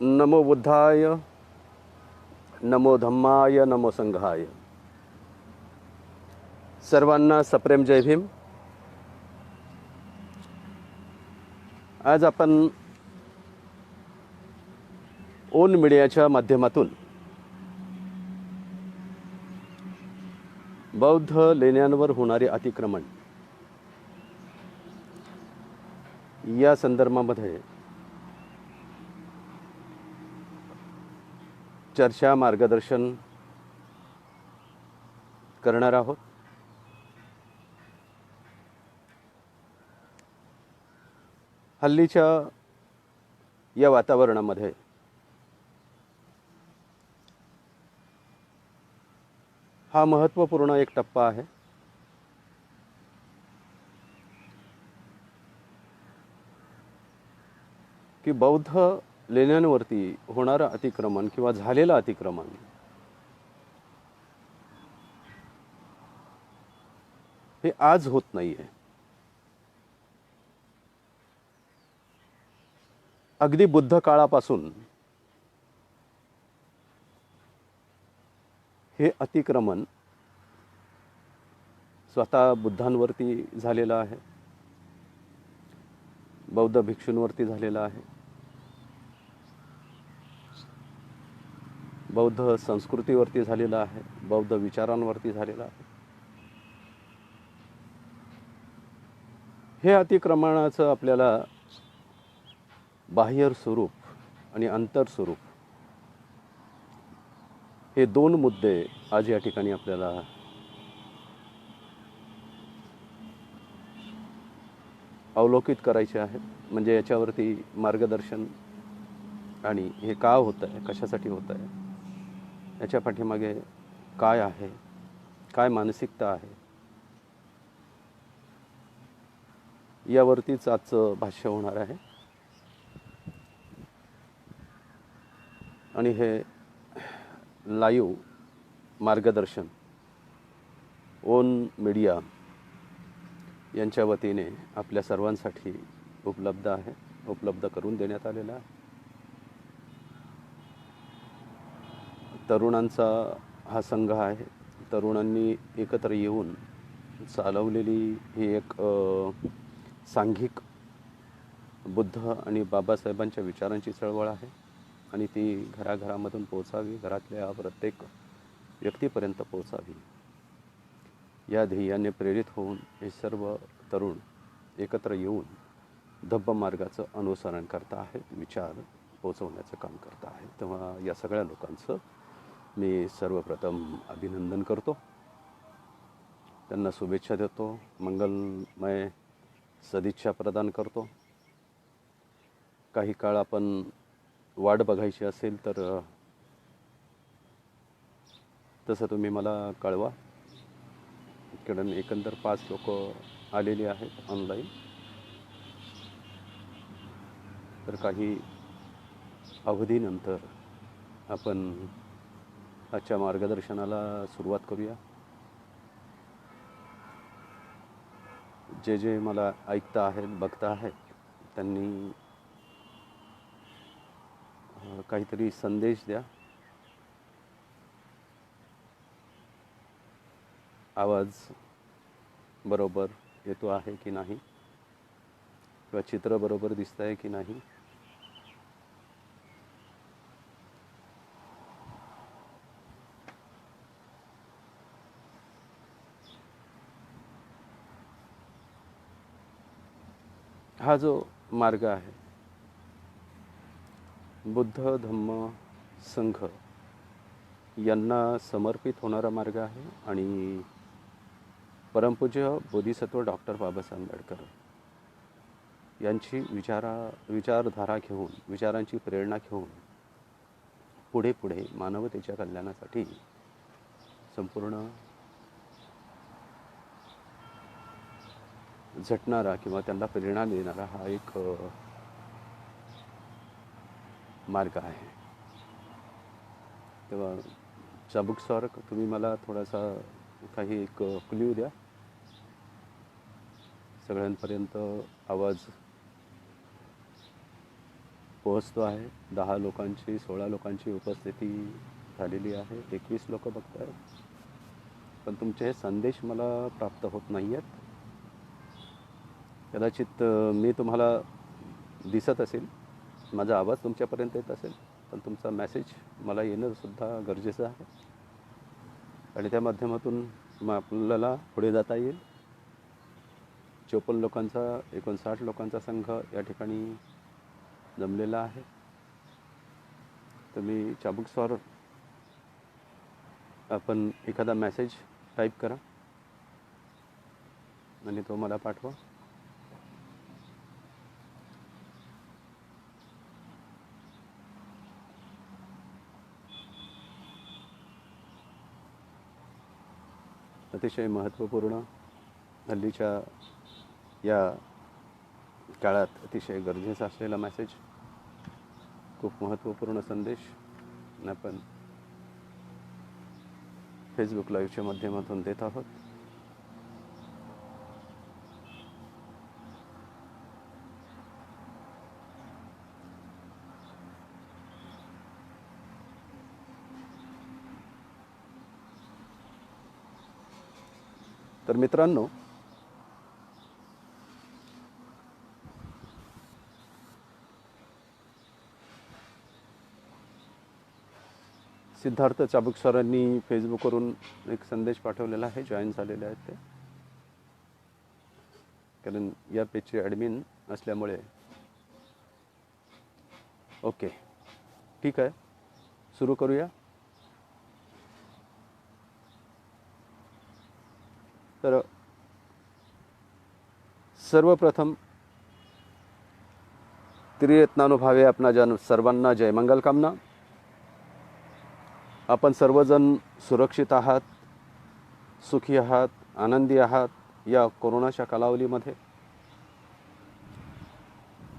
नमो बुद्धाय, नमो धम्माय, नमो संघाय. सर्वांना सप्रेम जय भीम. आज आपण ओन मीडियाच्या माध्यमातून बौद्ध लेण्यांवर होणारे अतिक्रमण या संदर्भामध्ये चर्चा मार्गदर्शन करणार आहोत. हल्लीच्या या वातावरणामध्ये हा महत्त्वपूर्ण एक टप्पा आहे. की बौद्ध लेण्यांवरती होणारं अतिक्रमण किंवा झालेलं अतिक्रमण हे आज होत नाहीये. अगदी बुद्ध काळापासून हे अतिक्रमण स्वतः बुद्धांवरती झालेलं आहे, बौद्ध भिक्षूंवरती झालेलं आहे, बौद्ध संस्कृतीवरती झालेलं आहे, बौद्ध विचारांवरती झालेलं आहे. हे अतिक्रमणाचं आपल्याला बाह्य स्वरूप आणि अंतर स्वरूप हे दोन मुद्दे आज या ठिकाणी आपल्याला अवलोकित करायचे आहेत. म्हणजे याच्यावरती मार्गदर्शन आणि हे का होत आहे, कशासाठी होत आहे, याच्या पाठीमागे काय आहे, काय मानसिकता आहे, यावरतीच आजचं भाष्य होणार आहे. आणि हे लाईव्ह मार्गदर्शन ओन मीडिया यांच्या वतीने आपल्या सर्वांसाठी उपलब्ध करून देण्यात आलेला आहे. तरुणांचा हा संघ आहे. तरुणांनी एकत्र येऊन चालवलेली ही एक सांघिक बुद्ध आणि बाबासाहेबांच्या विचारांची चळवळ आहे. आणि ती घराघरामधून पोहोचावी, घरातल्या प्रत्येक व्यक्तीपर्यंत पोहोचावी, या ध्येयाने प्रेरित होऊन हे सर्व तरुण एकत्र येऊन धब्ब मार्गाचं अनुसरण करत आहेत, विचार पोचवण्याचं काम करत आहेत. तेव्हा या सगळ्या लोकांचं मी सर्वप्रथम अभिनंदन करतो, त्यांना शुभेच्छा देतो, मंगलमय सदिच्छा प्रदान करतो. काही काळ आपण वाट बघायची असेल तर तसं तुम्ही मला कळवा. कारण एकंदर 5 लोक आलेली आहेत ऑनलाईन. तर काही अवधीनंतर आपण आजच्या मार्गदर्शनाला सुरुवात करूया. जे मला ऐकता आहेत, बघता आहेत, त्यांनी काहीतरी संदेश द्या. आवाज बरोबर येतो आहे की नाही, किंवा चित्र बरोबर दिसत आहे की नाही. हा जो मार्ग आहे बुद्ध धम्म संघ यांना समर्पित होणारा मार्ग आहे. आणि परमपूज्य बोधिसत्व डॉक्टर बाबासाहेब आंबेडकर यांची विचारधारा घेऊन, विचारांची प्रेरणा घेऊन पुढे मानवतेच्या कल्याणासाठी संपूर्ण झटणारा किंवा त्यांना प्रेरणा देणारा हा एक मार्ग आहे. तेव्हा चाबुक सर, तुम्ही मला थोडासा काही एक क्ल्यू द्या. सगळ्यांपर्यंत आवाज पोहोचतो आहे. 10 लोकांची 16 लोकांची उपस्थिती झालेली आहे. 21 लोक बघत आहेत. पण तुमचे हे संदेश मला प्राप्त होत नाही आहेत. कदाचित मी तुम्हाला दिसत असेल, माझा आवाज तुमच्यापर्यंत येत असेल, पण तुमचा मेसेज मला येणंसुद्धा गरजेचं आहे. आणि त्या माध्यमातून मग आपल्याला पुढे जाता येईल. 54 लोकांचा 59 लोकांचा संघ या ठिकाणी जमलेला आहे. तुम्ही चाबुकस्वार आपण एखादा मेसेज टाईप करा आणि तो मला पाठवा. अतिशय महत्त्वपूर्ण, हल्लीच्या या काळात अतिशय गरजेचा असलेला मेसेज, खूप महत्त्वपूर्ण संदेश आपण फेसबुक लाईव्हच्या माध्यमातून देत आहोत. तर मित्रांनो, सिद्धार्थ चाबुकस्वारांनी फेसबुकवरून एक संदेश पाठवलेला आहे. जॉईन झालेले आहेत ते, कारण या पेजचे ॲडमिन असल्यामुळे. ओके, ठीक आहे, सुरू करूया. तर सर्वप्रथम त्रिरत्नानुभावे आपणा सर्वांना जय मंगल कामना. आपण सर्वजण सुरक्षित आहात, सुखी आहात, आनंदी आहात. या कोरोनाच्या कालावधीमध्ये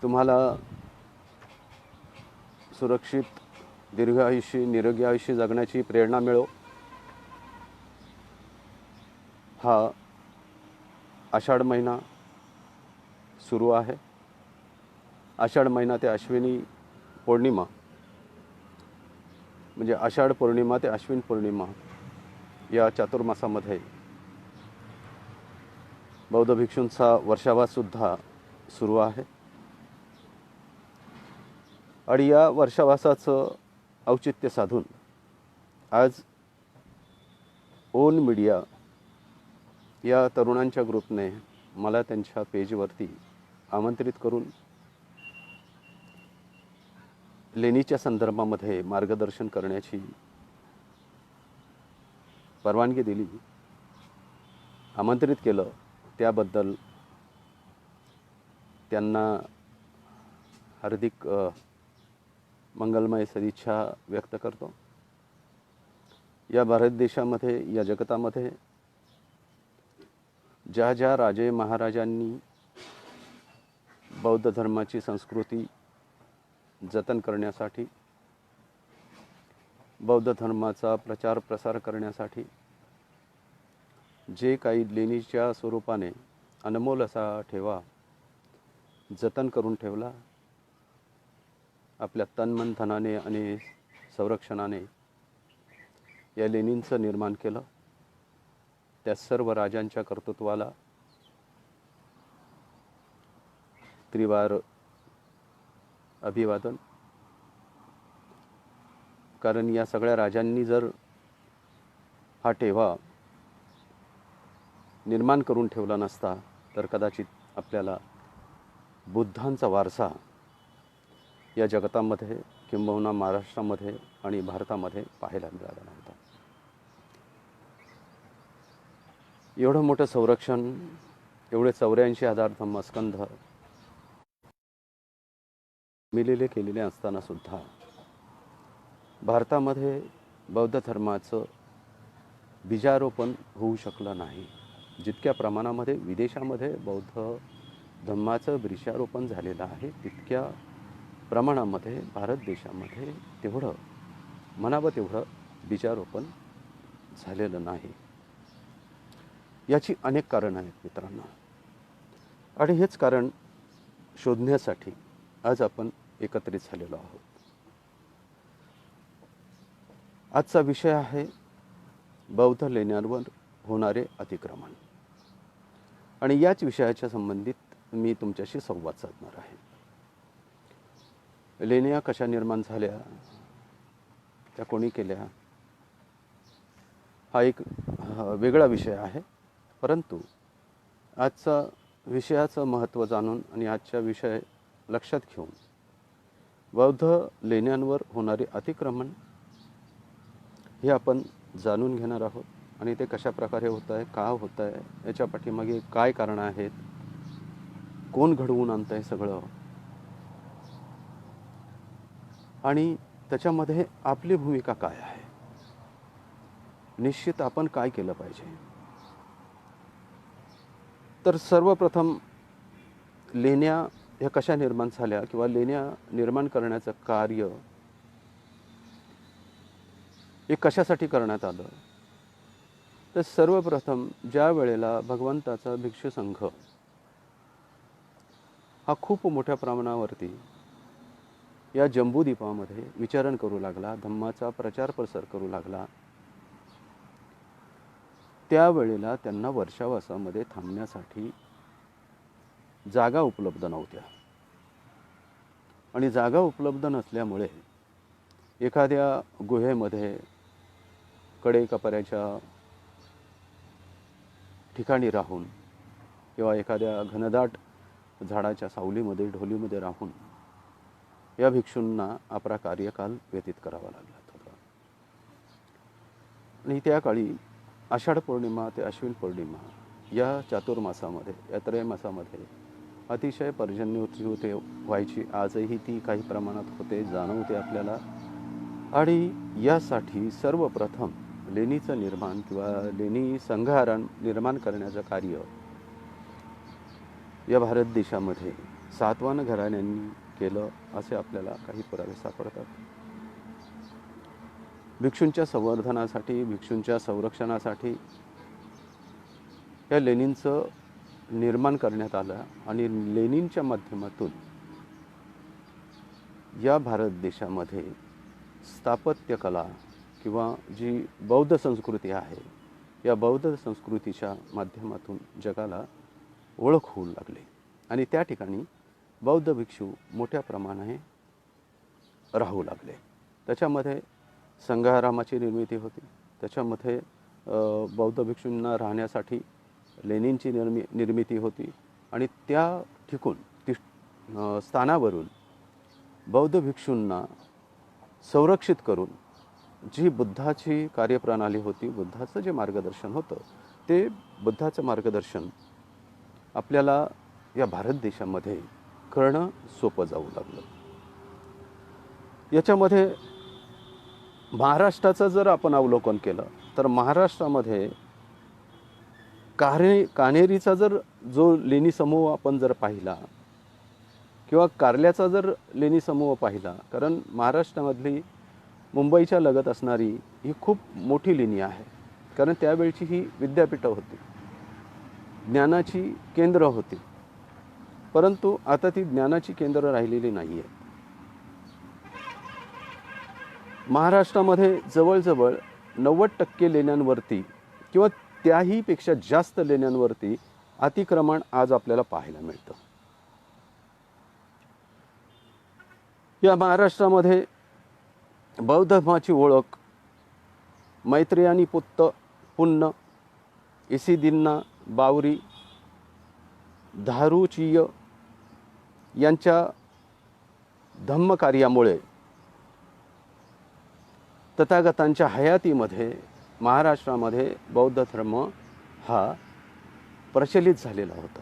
तुम्हाला सुरक्षित दीर्घ आयुष्य, निरोगी आयुष्य जगण्याची प्रेरणा मिळो. हा आषाढ महिना सुरू आहे. आषाढ महिना ते अश्विनी पौर्णिमा, म्हणजे आषाढ पौर्णिमा ते अश्विन पौर्णिमा या चातुर्मासामध्ये बौद्ध भिक्षूंचा वर्षावाससुद्धा सुरू आहे. आणि या वर्षावासाचं औचित्य साधून आज ओन मीडिया या तरुणांच्या ग्रुपने मला त्यांच्या पेजवरती आमंत्रित करून लेणीच्या संदर्भामध्ये मार्गदर्शन करण्याची परवानगी दिली, आमंत्रित केलं. त्याबद्दल त्यांना हार्दिक मंगलमय सदिच्छा व्यक्त करतो. या भारत देशामध्ये, या जगतामध्ये ज्या ज्या राजे महाराजांनी बौद्ध धर्माची संस्कृती जतन करण्यासाठी, बौद्ध धर्माचा प्रचार प्रसार करण्यासाठी जे काही लेणीच्या स्वरूपाने अनमोल असा ठेवा जतन करून ठेवला, आपल्या तन धनाने आणि संरक्षणाने या लेणींचं निर्माण केलं, त्या सर्व राजांच्या कर्तृत्वाला त्रिवार अभिवादन. कारण या सगळ्या राजांनी जर हा ठेवा निर्माण करून ठेवला नसता तर कदाचित आपल्याला बुद्धांचा वारसा या जगतामध्ये किंबहुना महाराष्ट्रामध्ये आणि भारतामध्ये पाहायला मिळाला नव्हता. एवढं मोठं संरक्षण, एवढे 84,000 धम्मस्कंध मिलेले केलेले असताना सुद्धा भारतामध्ये बौद्ध धर्माचं बीजारोपण होऊ शकलं नाही. जितक्या प्रमाणामध्ये विदेशामध्ये बौद्ध धर्माचं बीजारोपण झालेलं आहे, तितक्या प्रमाणामध्ये भारत देशामध्ये तेवढं म्हणावं तेवढं बीजारोपण झालेलं नाही. याची अनेक कारणं आहेत मित्रांनो, आणि हेच कारण शोधण्यासाठी आज आपण एकत्रित झालेलो आहोत. आजचा विषय आहे बौद्ध लेण्यांवर होणारे अतिक्रमण, आणि याच विषयाच्या संबंधित मी तुमच्याशी संवाद साधणार आहे. लेण्या कशा निर्माण झाल्या, त्या कोणी केल्या, हा एक वेगळा विषय आहे. परंतु आजचा विषयाचं महत्त्व जाणून आणि आजच्या विषय लक्षात घेऊन बौद्ध लेण्यांवर होणारे अतिक्रमण हे आपण जाणून घेणार आहोत. आणि ते कशा प्रकारे होत आहे, का होत आहे, याच्या पाठीमागे काय कारणं आहेत, कोण घडवून आणत आहे सगळं, आणि त्याच्यामध्ये आपली भूमिका काय आहे, निश्चित आपण काय केलं पाहिजे. तर सर्वप्रथम लेण्या ह्या कशा निर्माण झाल्या किंवा लेण्या निर्माण करण्याचं कार्य हे कशासाठी करण्यात आलं. तर सर्वप्रथम ज्या वेळेला भगवंताचा भिक्षू संघ हा खूप मोठ्या प्रमाणावरती या जम्बूद्वीपामध्ये विचरण करू लागला, धम्माचा प्रचार प्रसार करू लागला, त्यावेळेला त्यांना वर्षावासामध्ये थांबण्यासाठी जागा उपलब्ध नव्हत्या. आणि जागा उपलब्ध नसल्यामुळे एखाद्या गुहेमध्ये कडेकपाऱ्याच्या ठिकाणी राहून किंवा एखाद्या घनदाट झाडाच्या सावलीमध्ये ढोलीमध्ये राहून या भिक्षूंना आपला कार्यकाल व्यतीत करावा लागला होता. आणि त्या काळी आषाढ पौर्णिमा ते अश्विन पौर्णिमा या चातुर्मासामध्ये, या त्रैमासामध्ये अतिशय पर्जन्यवृष्टी व्हायची. आजही ती काही प्रमाणात होते, जाणवते आपल्याला. आणि यासाठी सर्वप्रथम लेणीचं निर्माण किंवा लेणी संघारण निर्माण करण्याचं कार्य या भारत देशामध्ये सातवाहन घराण्यांनी केलं असे आपल्याला काही पुरावे सापडतात. भिक्षूंच्या संवर्धनासाठी, भिक्षूंच्या संरक्षणासाठी या लेणींचं निर्माण करण्यात आलं. आणि लेणींच्या माध्यमातून या भारत देशामध्ये स्थापत्यकला किंवा जी बौद्ध संस्कृती आहे, या बौद्ध संस्कृतीच्या माध्यमातून जगाला ओळख होऊ लागली. आणि त्या ठिकाणी बौद्ध भिक्षू मोठ्या प्रमाणाने राहू लागले. त्याच्यामध्ये संघारामाची निर्मिती होती, त्याच्यामध्ये बौद्ध भिक्षूंना राहण्यासाठी लेणींची निर्मिती होती. आणि त्या स्थानावरून बौद्ध भिक्षूंना संरक्षित करून जी बुद्धाची कार्यप्रणाली होती, बुद्धाचं जे मार्गदर्शन होतं, ते बुद्धाचं मार्गदर्शन आपल्याला या भारत देशामध्ये करणं सोपं जाऊ लागलं. याच्यामध्ये महाराष्ट्राचं जर आपण अवलोकन केलं तर महाराष्ट्रामध्ये कान्हेरीचा जर जो लेणी समूह आपण जर पाहिला किंवा कार्ल्याचा जर लेणी समूह पाहिला, कारण महाराष्ट्रामधली मुंबईच्या लगत असणारी ही खूप मोठी लेणी आहे. कारण त्यावेळची ही विद्यापीठं होती, ज्ञानाची केंद्र होती. परंतु आता ती ज्ञानाची केंद्र राहिलेली नाही आहे. महाराष्ट्रामध्ये जवळजवळ 90% लेण्यांवरती किंवा त्याही पेक्षा जास्त लेण्यांवरती अतिक्रमण आज आपल्याला पाहायला मिळतं. या महाराष्ट्रामध्ये बौद्ध धर्माची ओळख मैत्रेयानी पुन्न, इसिदिन्ना बावरी, धारुचीय यांच्या धम्मकार्यामुळे तथागतांच्या हयातीमध्ये महाराष्ट्रामध्ये बौद्ध धर्म हा प्रचलित झालेला होता.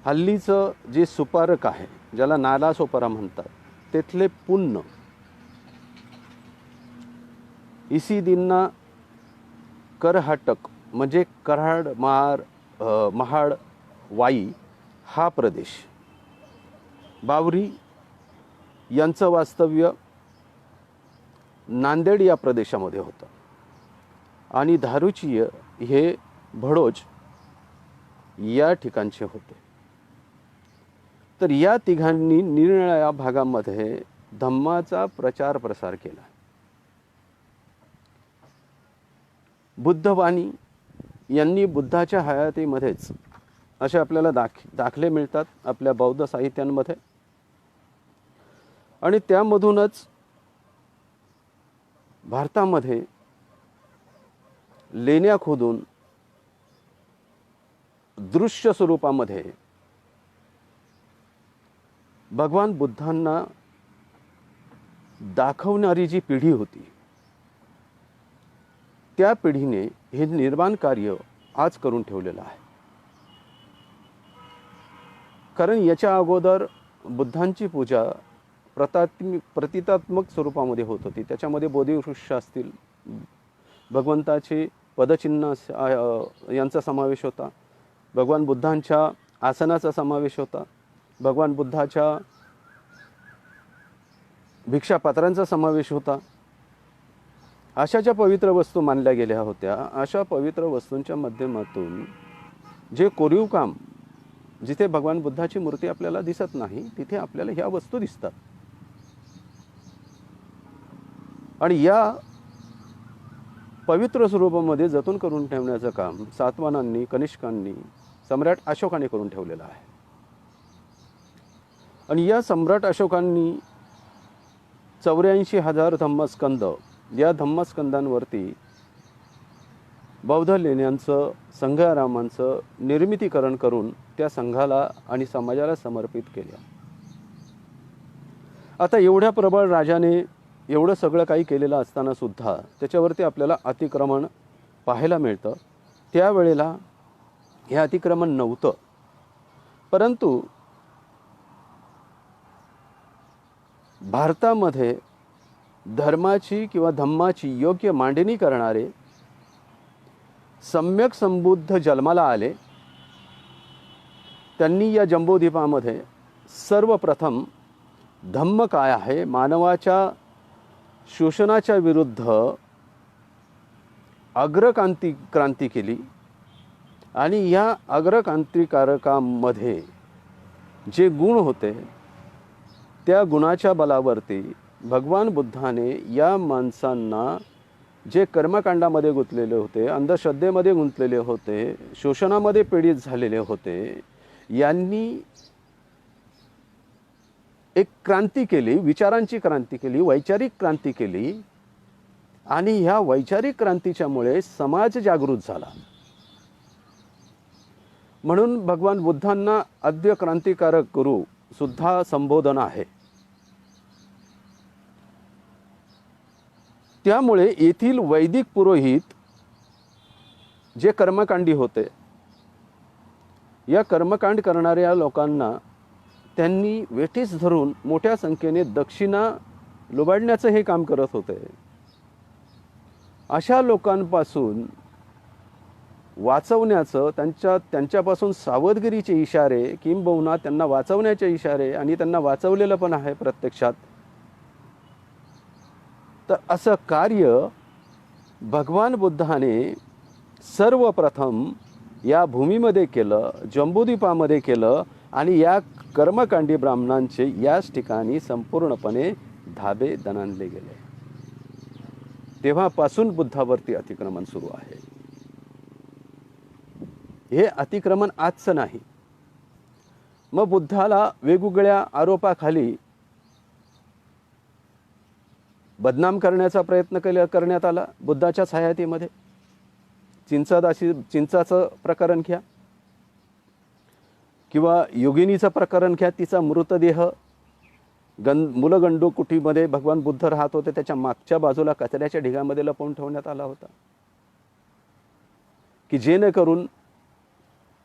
हल्लीचं जे सुपारक आहे, ज्याला नाला सोपारा म्हणतात, तेथले पुन्न इसिदिन्ना करहाटक म्हणजे कराड, महाड, वाई हा प्रदेश, बावरी यांचं वास्तव्य नांदेड या प्रदेशामध्ये होतं. आणि धारुचीय हे भडोज या ठिकाणचे होते. तर या तिघांनी निरनिराळ्या भागामध्ये धम्माचा प्रचार प्रसार केला. बुद्धवाणी यांनी बुद्धाच्या हयातीमध्येच असे आपल्याला दाखले मिळतात आपल्या बौद्ध साहित्यांमध्ये, आणि त्यामधूनच भारतामध्ये लेण्या खोदून दृश्य स्वरूपामध्ये भगवान बुद्धांना दाखवणारी जी पिढी होती, त्या पिढीने हे निर्माण कार्य आज करून ठेवलेलं आहे. कारण याच्या अगोदर बुद्धांची पूजा प्रतितात्मक स्वरूपामध्ये होत होती. त्याच्यामध्ये बोधिवृक्ष असतील, भगवंताचे पदचिन्ह यांचा समावेश होता, भगवान बुद्धांच्या आसनाचा समावेश होता, भगवान बुद्धाच्या भिक्षापात्रांचा समावेश होता. अशा ज्या पवित्र वस्तू मानल्या गेल्या होत्या, अशा पवित्र वस्तूंच्या माध्यमातून जे कोरीव काम, जिथे भगवान बुद्धाची मूर्ती आपल्याला दिसत नाही तिथे आपल्याला ह्या वस्तू दिसतात. आणि या पवित्र स्वरूपामध्ये जतन करून ठेवण्याचं काम सातवाहनांनी, कनिष्कांनी, सम्राट अशोकाने करून ठेवलेलं आहे. आणि या सम्राट अशोकांनी 84,000 धम्मस्कंद, या धम्मस्कंदांवरती बौद्ध लेण्यांचं, संघारामांचं निर्मितीकरण करून त्या संघाला आणि समाजाला समर्पित केलं. आता एवढ्या प्रबळ राजाने एवढं सगळं काही केलेलं असताना सुद्धा त्याच्यावरती आपल्याला अतिक्रमण पाहायला मिळतं. त्यावेळेला हे अतिक्रमण नव्हतं, परंतु भारतामध्ये धर्माची किंवा धम्माची योग्य मांडणी करणारे सम्यक संबुद्ध जन्माला आले. त्यांनी या जंबूद्वीपामध्ये सर्वप्रथम धम्म काय आहे, मानवाच्या शोषणाच्या विरुद्ध क्रांती केली. आणि या अग्रक्रांतिकारकामध्ये जे गुण होते, त्या गुणाच्या बलावरती भगवान बुद्धाने या माणसांना जे कर्मकांडामध्ये गुंतलेले होते, अंधश्रद्धेमध्ये गुंतलेले होते, शोषणामध्ये पीडित झालेले होते, यांनी एक क्रांती केली, विचारांची क्रांती केली, वैचारिक क्रांती केली. आणि ह्या वैचारिक क्रांतीच्यामुळे समाज जागृत झाला. म्हणून भगवान बुद्धांना आद्य क्रांतिकारक गुरु सुद्धा संबोधन आहे. त्यामुळे येथील वैदिक पुरोहित जे कर्मकांडी होते, या कर्मकांड करणाऱ्या लोकांना त्यांनी वेठीस धरून मोठ्या संख्येने दक्षिणा लुबाडण्याचं हे काम करत होते. अशा लोकांपासून वाचवण्याचं, त्यांच्यापासून सावधगिरीचे इशारे, किंबहुना त्यांना वाचवण्याचे इशारे, आणि त्यांना वाचवलेलं पण आहे प्रत्यक्षात. तर असं कार्य भगवान बुद्धाने सर्वप्रथम या भूमीमध्ये केलं, जंबूद्वीपामध्ये केलं. आणि या कर्मकांडी ब्राह्मणांचे याच ठिकाणी संपूर्णपणे धाबे दणाणले गेले. तेव्हापासून बुद्धावरती अतिक्रमण सुरू आहे. हे अतिक्रमण आजचं नाही. मग बुद्धाला वेगवेगळ्या आरोपाखाली बदनाम करण्याचा प्रयत्न करण्यात आला. बुद्धाच्याच हयातीमध्ये चिंचाचं प्रकरण घ्या किंवा योगिनीचं प्रकरण घ्या. तिचा मृतदेह मूलगंडू कुटीमध्ये भगवान बुद्ध राहत होते, त्याच्या मागच्या बाजूला कचऱ्याच्या ढिगामध्ये लपवून ठेवण्यात आला होता, की जेणेकरून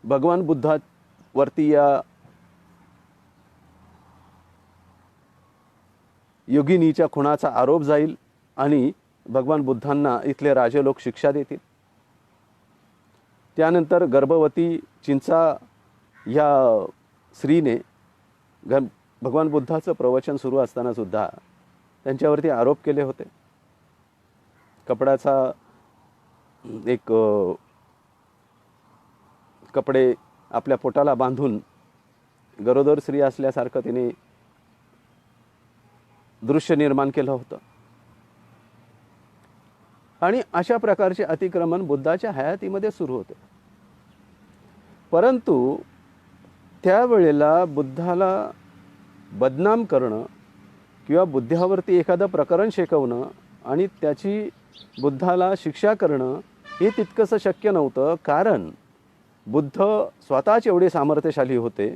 भगवान बुद्धावरती या योगिनीच्या खुनाचा आरोप जाईल आणि भगवान बुद्धांना इथले राजे लोक शिक्षा देतील. त्यानंतर गर्भवती चिंचा या स्त्रीने भगवान बुद्धाचं प्रवचन सुरू असताना सुद्धा त्यांच्यावरती आरोप केले होते. कपडे आपल्या पोटाला बांधून गरोदर स्त्री असल्यासारखं तिने दृश्य निर्माण केलं होतं. आणि अशा प्रकारचे अतिक्रमण बुद्धाच्या हयातीमध्ये सुरू होते. परंतु त्यावेळेला बुद्धाला बदनाम करणं किंवा बुद्धावरती एखादं प्रकरण शेकवणं आणि त्याची बुद्धाला शिक्षा करणं हे तितकंसं शक्य नव्हतं. कारण बुद्ध स्वतःच एवढे सामर्थ्यशाली होते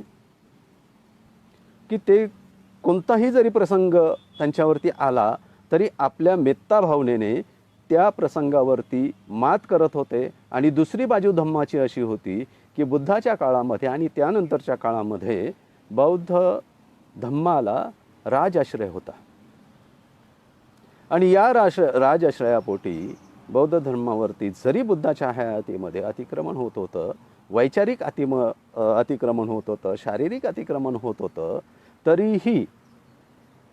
की ते कोणताही जरी प्रसंग त्यांच्यावरती आला तरी आपल्या मेत्ता भावनेने त्या प्रसंगावरती मात करत होते. आणि दुसरी बाजू धम्माची अशी होती की बुद्धाच्या काळामध्ये आणि त्यानंतरच्या काळामध्ये बौद्ध धम्माला राजाश्रय होता. आणि या राजाश्रयापोटी बौद्ध धर्मावरती जरी बुद्धाच्या हयातीमध्ये अतिक्रमण होत होतं, वैचारिक अतिक्रमण होत होतं, शारीरिक अतिक्रमण होत होतं, तरीही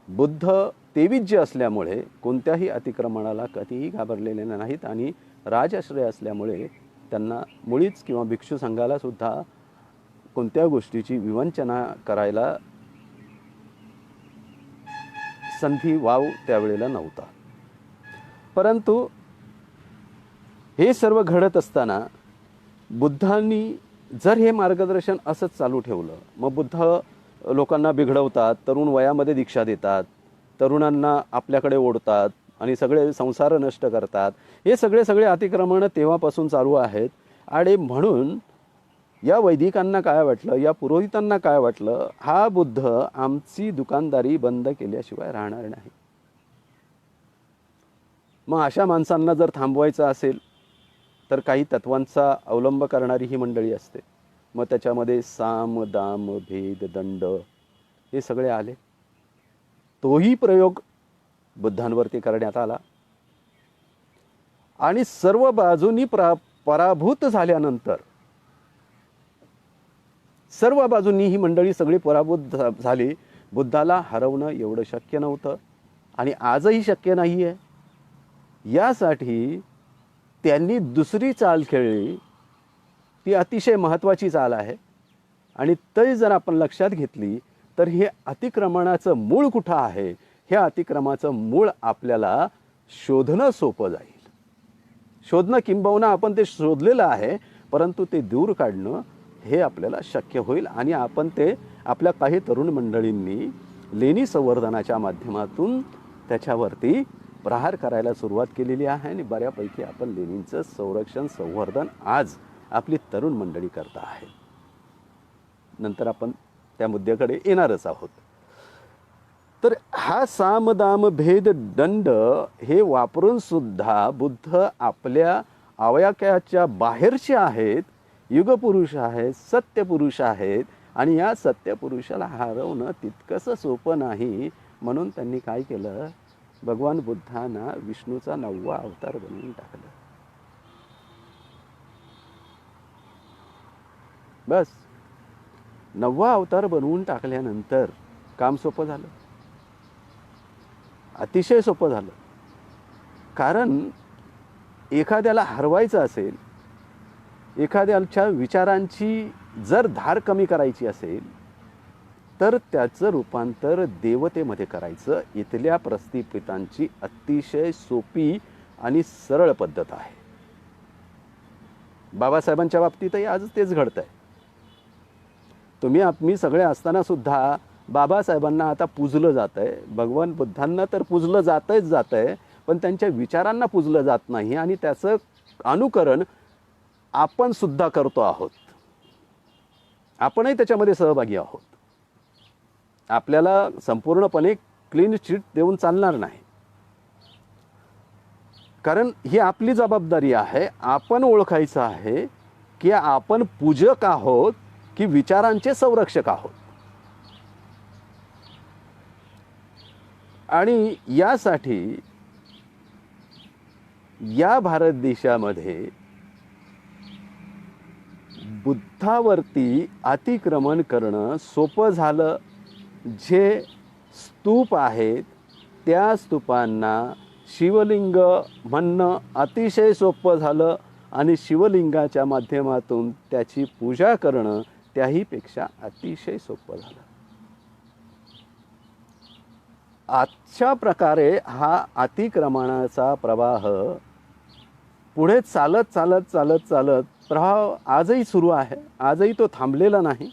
बुद्ध तेविज्य असल्यामुळे कोणत्याही अतिक्रमणाला कधीही घाबरलेले नाहीत. आणि राजाश्रय असल्यामुळे त्यांना मुळीच किंवा भिक्षू संघाला सुद्धा कोणत्या गोष्टीची विवंचना करायला संधी वाव त्यावेळेला नव्हता. परंतु हे सर्व घडत असताना बुद्धांनी जर हे मार्गदर्शन असंच चालू ठेवलं, मग बुद्ध लोकांना बिघडवतात, तरुण वयामध्ये दीक्षा देतात, तरुणांना आपल्याकडे ओढतात आणि सगळे संसार नष्ट करतात. हे सगळे अतिक्रमण तेव्हापासून चालू आहेत. आणि म्हणून या वैदिकांना काय वाटलं, या पुरोहितांना काय वाटलं, हा बुद्ध आमची दुकानदारी बंद केल्याशिवाय राहणार नाही. मग अशा माणसांना जर थांबवायचं असेल तर काही तत्वांचा अवलंब करणारी ही मंडळी असते. मग त्याच्यामध्ये साम दाम भेद दंड हे सगळे आले. तोही प्रयोग बुद्धांवरती करण्यात आला. आणि सर्व बाजूंनी पराभूत झाल्यानंतर सर्व बाजूंनी ही मंडळी सगळी पराभूत झाली. बुद्धाला हरवणं एवढं शक्य नव्हतं आणि आजही शक्य नाही आहे. यासाठी त्यांनी दुसरी चाल खेळली. ती अतिशय महत्त्वाची चाल आहे. आणि ती जर आपण लक्षात घेतली तर हे अतिक्रमणाचं मूळ कुठं आहे, हे अतिक्रमाचं मूळ आपल्याला शोधणं सोपं जाईल. शोधणं किंबहुना आपण ते शोधलेलं आहे, परंतु ते दूर काढणं हे आपल्याला शक्य होईल. आणि आपण ते आपल्या काही तरुण मंडळींनी लेणी संवर्धनाच्या माध्यमातून त्याच्यावरती प्रहार करायला सुरुवात केलेली आहे. आणि बऱ्यापैकी आपण लेणींचं संरक्षण संवर्धन आज आपली तरुण मंडळी करता आहे. नंतर आपण त्या मुद्द्याकडे येणारच आहोत. तर हा सामदाम भेद दंड हे वापरून सुद्धा बुद्ध आपल्या आवाक्याच्या बाहेरचे आहेत, युगपुरुष आहेत, सत्यपुरुष आहेत. आणि या सत्यपुरुषाला हरवणं तितकंसं सोपं नाही. म्हणून त्यांनी काय केलं, भगवान बुद्धांना विष्णूचा 9वा अवतार बनवून टाकलं. बस 9वा अवतार बनवून टाकल्यानंतर काम सोपं झालं, अतिशय सोपं झालं. कारण एखाद्याला हरवायचं असेल, एखाद्याच्या विचारांची जर धार कमी करायची असेल तर त्याचं रूपांतर देवतेमध्ये करायचं. इथल्या प्रस्थिपितांची अतिशय सोपी आणि सरळ पद्धत आहे. बाबासाहेबांच्या बाबतीतही आज तेच घडतंय. मी सगळे असताना सुद्धा बाबासाहेबांना आता पूजलं जातंय. भगवान बुद्धांना तर पूजलं जातंय, पण त्यांच्या विचारांना पूजलं जात नाही. आणि त्याचं अनुकरण आपण सुद्धा करतो आहोत. आपणही त्याच्यामध्ये सहभागी आहोत. आपल्याला संपूर्णपणे क्लीन चिट देऊन चालणार नाही. कारण ही आपली जबाबदारी आहे. आपण ओळखायचं आहे की आपण पूजक आहोत की विचारांचे संरक्षक आहोत. आणि यासाठी या भारत देशामध्ये बुद्धावरती अतिक्रमण करणं सोपं झालं. जे स्तूप आहेत त्या स्तूपांना शिवलिंग म्हणणं अतिशय सोपं झालं. आणि शिवलिंगाच्या माध्यमातून त्याची पूजा करणं त्याहीपेक्षा अतिशय सोपं झालं. अशा प्रकारे हा अतिक्रमणाचा प्रवाह पुढे चालत चालत चालत चालत प्रवाह आजही सुरू आहे. आजही तो थांबलेला नाही.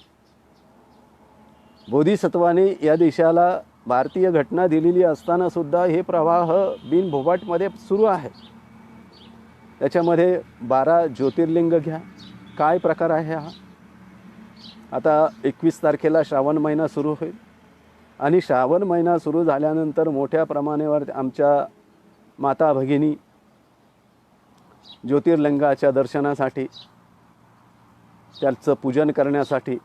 बोधिसत्वाने या देशाला भारतीय घटना दिलेली असताना सुद्धा हे प्रवाह बिनभोभाटमध्ये सुरू आहे. त्याच्यामध्ये 12 ज्योतिर्लिंग घ्या. काय प्रकार आहे हा? आता 21 तारखेला श्रावण महिना सुरू होईल आणि श्रावण महिना सुरू झाल्यानंतर मोठ्या प्रमाणावर आमच्या माता भगिनी ज्योतिर्लिंगाच्या दर्शनासाठी, त्याचं पूजन करण्यासाठी,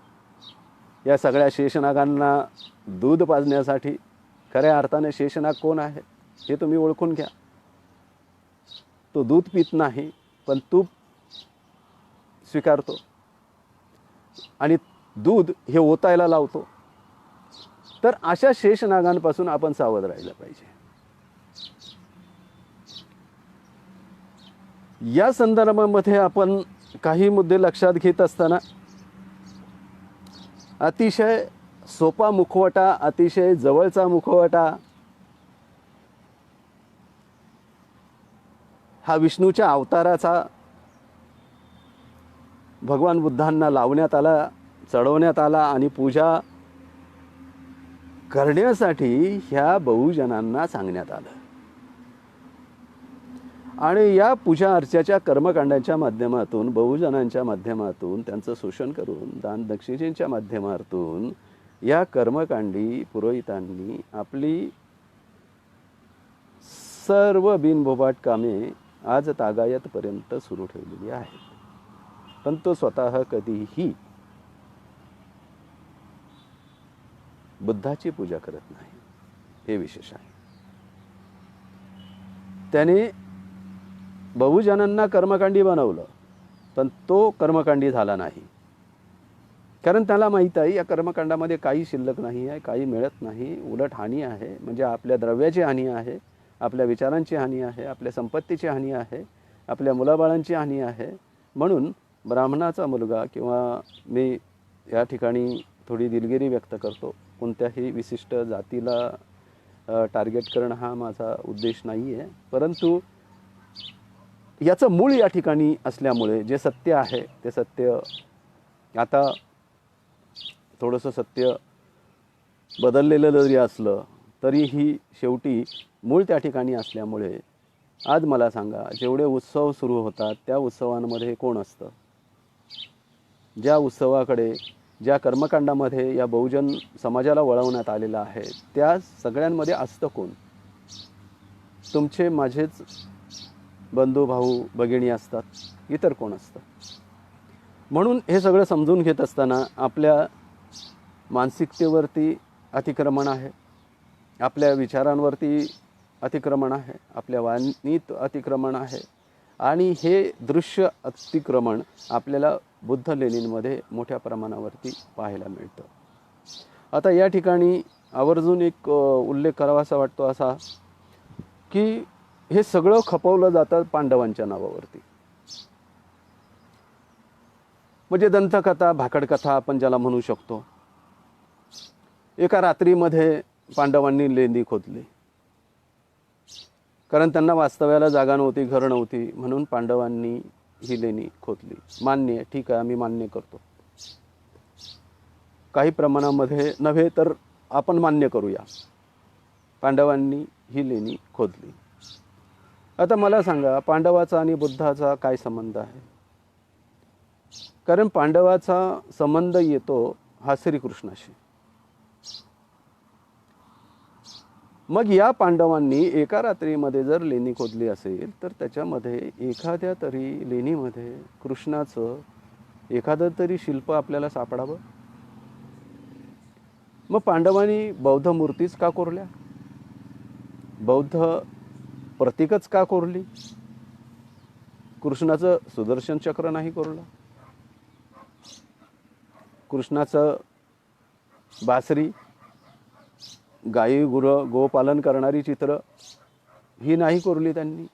या सगळ्या शेषनागांना दूध पाजण्यासाठी, खऱ्या अर्थाने शेषनाग कोण आहे हे तुम्ही ओळखून घ्या. तो दूध पित नाही पण तूप स्वीकारतो आणि दूध हे ओतायला लावतो. तर अशा शेषनागांपासून आपण सावध राहिलं पाहिजे. या संदर्भामध्ये आपण काही मुद्दे लक्षात घेत असताना अतिशय सोपा मुखवटा, अतिशय जवळचा मुखवटा हा विष्णूच्या अवताराचा भगवान बुद्धांना लावण्यात आला, चढवण्यात आला आणि पूजा करण्यासाठी ह्या बहुजनांना सांगण्यात आलं. आणि या पूजा अर्चाच्या कर्मकांडांच्या माध्यमातून, बहुजनांच्या माध्यमातून, त्यांचं शोषण करून, दान दक्षिणेच्या माध्यमातून या कर्मकांडी पुरोहितांनी आपली सर्व बिनबोभाट कामे आज तागायतपर्यंत सुरू ठेवलेली आहेत. पण तो स्वतः कधीही बुद्धाची पूजा करत नाही, हे विशेष आहे. त्याने बहुजनांना कर्मकांडी बनवलं पण तो कर्मकांडी झाला नाही. कारण त्याला माहीत आहे या कर्मकांडामध्ये काही शिल्लक नाही आहे, काही मिळत नाही, उलट हानी आहे. म्हणजे आपल्या द्रव्याची हानी आहे, आपल्या विचारांची हानी आहे, आपल्या संपत्तीची हानी आहे, आपल्या मुलाबाळांची हानी आहे. म्हणून ब्राह्मणाचा मुलगा, किंवा मी या ठिकाणी थोडी दिलगिरी व्यक्त करतो, कोणत्याही विशिष्ट जातीला टार्गेट करणं हा माझा उद्देश नाही आहे, परंतु याचं मूळ या ठिकाणी असल्यामुळे जे सत्य आहे ते सत्य, आता थोडंसं सत्य बदललेलं जरी असलं तरीही शेवटी मूळ त्या ठिकाणी असल्यामुळे आज मला सांगा, जेवढे उत्सव सुरू होतात त्या उत्सवांमध्ये कोण असतं? ज्या उत्सवाकडे, ज्या कर्मकांडामध्ये या बहुजन समाजाला वळवण्यात आलेलं आहे त्या सगळ्यांमध्ये असतं कोण? तुमचे माझेच बंधू भाऊ भगिनी असतात, इतर कोण असतं? म्हणून हे सगळं समजून घेत असताना आपल्या मानसिकतेवरती अतिक्रमण आहे, आपल्या विचारांवरती अतिक्रमण आहे, आपल्या वाणीत अतिक्रमण आहे आणि हे दृश्य अतिक्रमण आपल्याला बुद्ध लेणींमध्ये मोठ्या प्रमाणावरती पाहायला मिळतं. आता या ठिकाणी आवर्जून एक उल्लेख करावासा वाटतो असा की हे सगळं खपवलं जातं पांडवांच्या नावावरती. म्हणजे दंतकथा, भाकडकथा आपण ज्याला म्हणू शकतो. एका रात्रीमध्ये पांडवांनी लेणी खोदली, कारण त्यांना वास्तव्याला जागा नव्हती, घर नव्हती, म्हणून पांडवांनी ही लेणी खोदली. मान्य आहे, ठीक आहे, आम्ही मान्य करतो. काही प्रमाणामध्ये नव्हे तर आपण मान्य करूया, पांडवांनी ही लेणी खोदली. आता मला सांगा, पांडवाचा आणि बुद्धाचा काय संबंध आहे? कारण पांडवाचा संबंध येतो हा श्रीकृष्णाशी. मग या पांडवांनी एका रात्रीमध्ये जर लेणी खोदली असेल तर त्याच्यामध्ये एखाद्या तरी लेणीमध्ये कृष्णाचं एखादं तरी शिल्प आपल्याला सापडावं. मग पांडवांनी बौद्ध मूर्तीच का कोरल्या? बौद्ध प्रतीकच का कोरली? कृष्णाचं सुदर्शन चक्र नाही कोरलं, कृष्णाचं बासरी, गायी गुरं गोपालन करणारी चित्र ही नाही कोरली त्यांनी.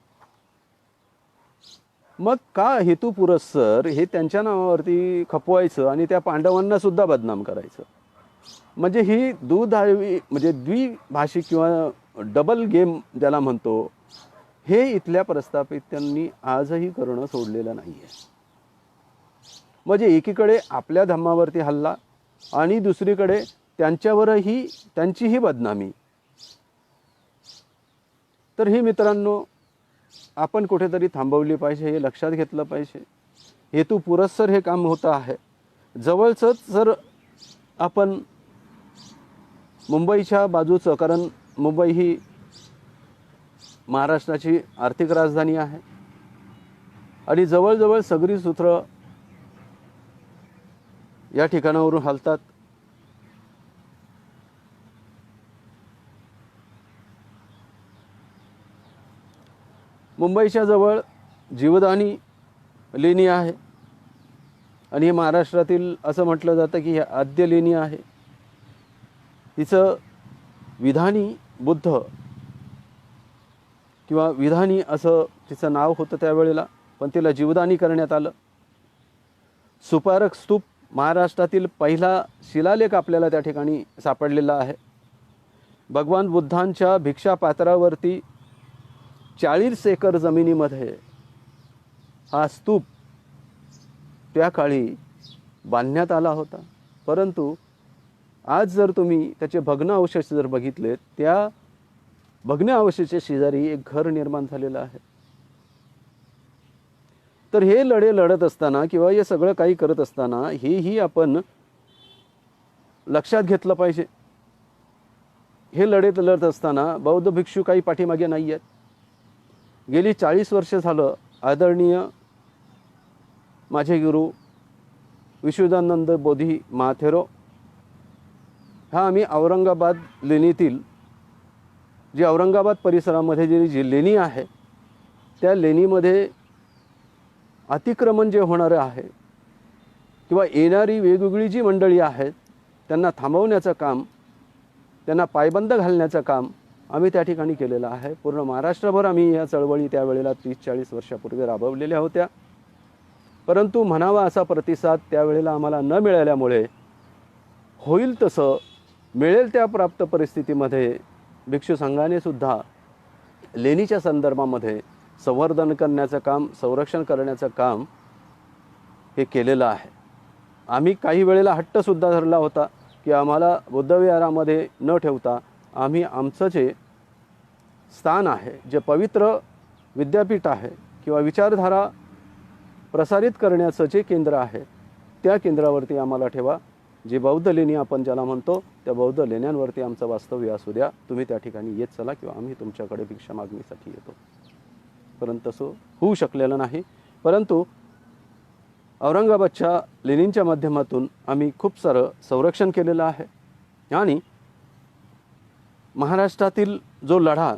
मग का हेतू पुरस्सर हे त्यांच्या नावावरती खपवायचं आणि त्या पांडवांना सुद्धा बदनाम करायचं? म्हणजे ही दुधावी म्हणजे द्विभाषिक किंवा डबल गेम ज्याला म्हणतो, हे इथल्या प्रस्थापितांनी आजही करणं सोडलेलं नाही आहे. म्हणजे एकीकडे आपल्या धम्मावरती हल्ला आणि दुसरीकडे त्यांच्यावरही त्यांचीही बदनामी. तर ही मित्रांनो आपण कुठेतरी थांबवली पाहिजे, हे लक्षात घेतलं पाहिजे. हेतू पुरस्सर हे काम होतं आहे. जवळचंच जर आपण मुंबईच्या बाजूचं, कारण मुंबई ही महाराष्ट्राची आर्थिक राजधानी आहे आणि जवळजवळ सगळी सूत्र या ठिकाणावरून हलतात. मुंबईच्या जवळ जीवदानी लेणी आहे आणि हे महाराष्ट्रातील असं म्हटलं जातं की हे आद्य लेणी आहे. तिचं विधानी बुद्ध किंवा विधानी असं तिचं नाव होतं त्यावेळेला, पण तिला जीवदानी करण्यात आलं. सुपारक स्तूप महाराष्ट्रातील पहिला शिलालेख आपल्याला त्या ठिकाणी सापडलेला आहे. भगवान बुद्धांच्या भिक्षा पात्रावरती 40 एकर जमिनीमध्ये हा स्तूप त्या काळी बांधण्यात आला होता. परंतु आज जर तुम्ही त्याचे भग्नावशेष जर बघितले, त्या भग्नावशेषाच्या शेजारी एक घर निर्माण झालेलं आहे. तर हे लढे लढत असताना किंवा हे सगळं काही करत असताना हेही आपण लक्षात घेतलं पाहिजे. हे लढे लढत असताना बौद्ध भिक्षू काही पाठीमागे नाही आहेत. गेली 40 वर्ष झालं आदरणीय माझे गुरु विशुद्धानंद बोधी महाथेरो हा आम्ही औरंगाबाद लेणीतील जी औरंगाबाद परिसरामध्ये जी लेणी आहे त्या लेणीमध्ये अतिक्रमण जे होणारं आहे किंवा येणारी वेगवेगळी जी मंडळी आहेत त्यांना थांबवण्याचं काम, त्यांना पायबंद घालण्याचं काम आम्ही त्या ठिकाणी केलेलं आहे. पूर्ण महाराष्ट्रभर आम्ही या चळवळी त्यावेळेला 30-40 वर्षापूर्वी राबवलेल्या होत्या. परंतु म्हणावा असा प्रतिसाद त्यावेळेला आम्हाला न मिळाल्यामुळे होईल तसं मिळेल त्या प्राप्त परिस्थितीमध्ये भिक्षू संघाने सुद्धा लेणीच्या संदर्भामध्ये संवर्धन करण्याचं काम, संरक्षण करण्याचं काम हे केलेलं आहे. आम्ही काही वेळेला हट्टसुद्धा धरला होता की आम्हाला बुद्धविहारामध्ये न ठेवता आम्ही आमचं जे स्थान आहे, जे पवित्र विद्यापीठ आहे किंवा विचारधारा प्रसारित करण्याचं जे केंद्र आहे त्या केंद्रावरती आम्हाला ठेवा. जे बौद्ध लेणी आपण ज्याला म्हणतो त्या बौद्ध लेण्यांवरती आमचं वास्तव्य असू द्या. तुम्ही त्या ठिकाणी येत चला किंवा आम्ही तुमच्याकडे भिक्षा मागणीसाठी येतो. परंतु तसं होऊ शकलेलं नाही. परंतु औरंगाबादच्या लेणींच्या माध्यमातून आम्ही खूप सारं संरक्षण केलेलं आहे आणि महाराष्ट्रातील जो लढा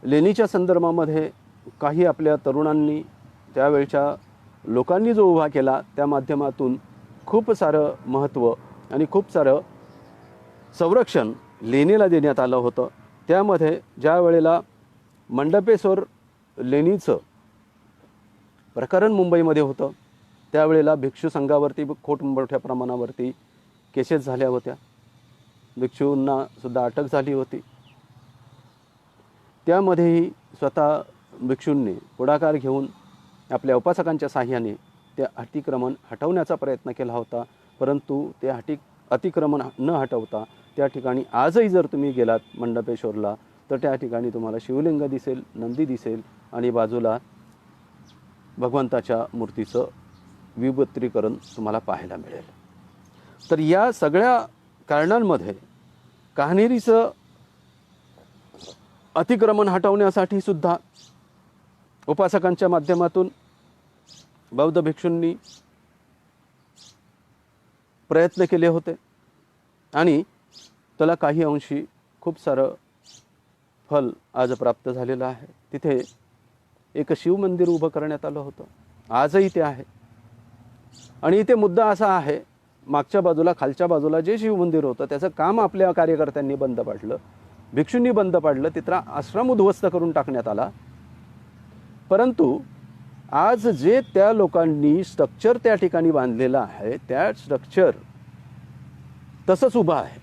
लेणीच्या संदर्भामध्ये काही आपल्या तरुणांनी त्यावेळच्या लोकांनी जो उभा केला त्या माध्यमातून खूप सारं महत्त्व आणि खूप सारं संरक्षण लेणीला देण्यात आलं होतं. त्यामध्ये ज्या वेळेला मंडपेश्वर लेणीचं प्रकरण मुंबईमध्ये होतं त्यावेळेला भिक्षू संघावरती खूप मोठ्या प्रमाणावरती केसेस झाल्या होत्या. भिक्षूंना सुद्धा अटक झाली होती. त्यामध्येही स्वतः भिक्षूंनी पुढाकार घेऊन आपल्या उपासकांच्या साह्याने ते अतिक्रमण हटवण्याचा प्रयत्न केला होता. परंतु ते अतिक्रमण न हटवता त्या ठिकाणी आजही जर तुम्ही गेलात मंडपेश्वरला तर त्या ठिकाणी तुम्हाला शिवलिंग दिसेल, नंदी दिसेल आणि बाजूला भगवंताच्या मूर्तीचं विभत्रीकरण तुम्हाला पाहायला मिळेल. तर या सगळ्या कारणांमध्ये कान्हेरीचं अतिक्रमण हटवण्यासाठी सुद्धा उपासकांच्या माध्यमातून बौद्ध भिक्षूंनी प्रयत्न केले होते आणि त्याला काही अंशी खूप सारं फल आज प्राप्त झालेलं आहे. तिथे एक शिवमंदिर उभं करण्यात आलं होतं. आजही ते आहे आणि इथे मुद्दा असा आहे, मागच्या बाजूला खालच्या बाजूला जे शिवमंदिर होतं त्याचं काम आपल्या कार्यकर्त्यांनी बंद पाडलं, भिक्षूंनी बंद पाडलं. तिथला आश्रम उद्ध्वस्त करून टाकण्यात आला परंतु आज जे त्या लोकांनी स्ट्रक्चर त्या ठिकाणी बांधलेलं आहे, त्या स्ट्रक्चर तसंच उभं आहे.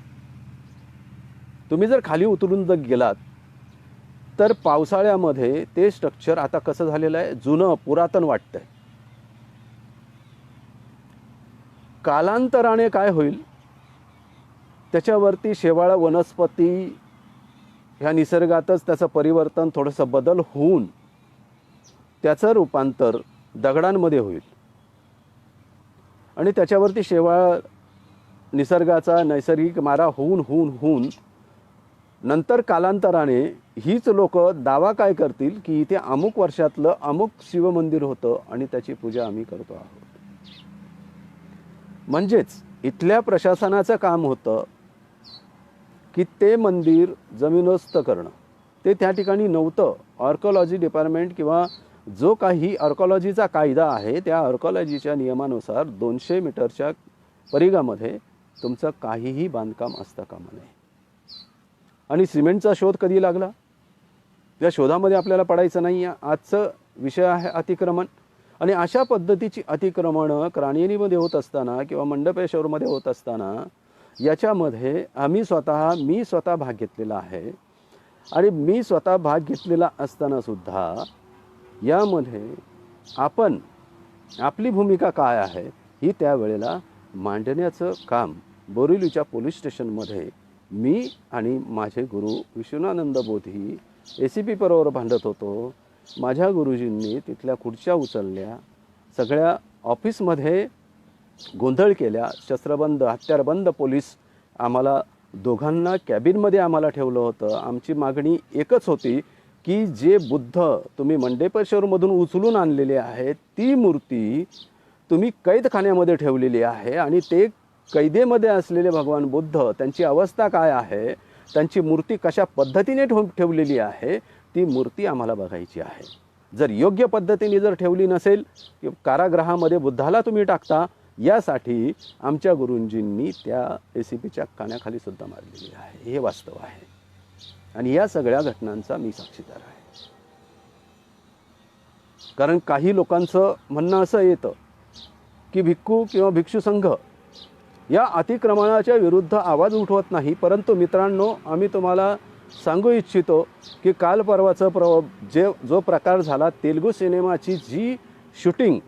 तुम्ही जर खाली उतरून जर गेलात तर पावसाळ्यामध्ये ते स्ट्रक्चर आता कसं झालेलं आहे, जुनं पुरातन वाटतंय. कालांतराने काय होईल, त्याच्यावरती शेवाळ वनस्पती ह्या निसर्गातच त्याचं परिवर्तन, थोडंसं बदल होऊन त्याचं रूपांतर दगडांमध्ये होईल आणि त्याच्यावरती शेवाळ निसर्गाचा नैसर्गिक मारा होऊन होऊन होऊन नंतर कालांतराने हीच लोक दावा काय करतील की इथे अमुक वर्षातलं अमुक शिवमंदिर होतं आणि त्याची पूजा आम्ही करतो आहोत. म्हणजेच इथल्या प्रशासनाचं काम होतं की ते मंदिर जमीनोस्त करणं. ते त्या ठिकाणी नव्हतं. आर्किओलॉजी डिपार्टमेंट किंवा जो काही आर्किओलॉजीचा कायदा आहे त्या आर्किओलॉजीच्या नियमानुसार 200 मीटरच्या परिघामध्ये तुमचं काहीही बांधकाम असता कामा नये. आणि सिमेंटचा शोध कधी लागला, त्या शोधामध्ये आपल्याला पडायचं नाही आहे. आजचं विषय आहे अतिक्रमण. आणि अशा पद्धतीची अतिक्रमणं क्राणियनीमध्ये होत असताना किंवा मंडपेश्वरमध्ये होत असताना याच्यामध्ये मी स्वतः भाग घेतलेला आहे. आणि मी स्वतः भाग घेतलेला असतानासुद्धा यामध्ये आपण आपली भूमिका काय आहे ही त्यावेळेला मांडण्याचं काम बोरिवलीच्या पोलीस स्टेशनमध्ये मी आणि माझे गुरु विश्वनानंद बोधी ACP बरोबर भांडत होतो. माझ्या गुरुजींनी तिथल्या खुर्च्या उचलल्या, सगळ्या ऑफिसमध्ये गोंधळ केल्या, शस्त्रबंद हत्यारबंद पोलीस आम्हाला दोघांना कॅबिनमध्ये आम्हाला ठेवलं होतं. आमची मागणी एकच होती की जे बुद्ध तुम्ही मंडेपेश्वरमधून उचलून आणलेले आहेत ती मूर्ती तुम्ही कैदखान्यामध्ये ठेवलेली आहे आणि ते कैदेमध्ये असलेले भगवान बुद्ध त्यांची अवस्था काय आहे, त्यांची मूर्ती कशा पद्धतीने ठेवलेली आहे ती मूर्ती आम्हाला बघायची आहे. जर योग्य पद्धतीने जर ठेवली नसेल की कारागृहामध्ये बुद्धाला तुम्ही टाकता, यासाठी आमच्या गुरुजींनी त्या ACPच्या कानाखाली सुद्धा मारलेली आहे. हे वास्तव आहे आणि या सगळ्या घटनांचा मी साक्षीदार आहे. कारण काही लोकांचं म्हणणं असं येतं की भिक्खू किंवा भिक्षू संघ या अतिक्रमणाच्या विरुद्ध आवाज उठवत नाही. परंतु मित्रांनो, आम्ही तुम्हाला सांगू इच्छितो की काल परवाचं जो प्रकार झाला, तेलुगू सिनेमाची जी शूटिंग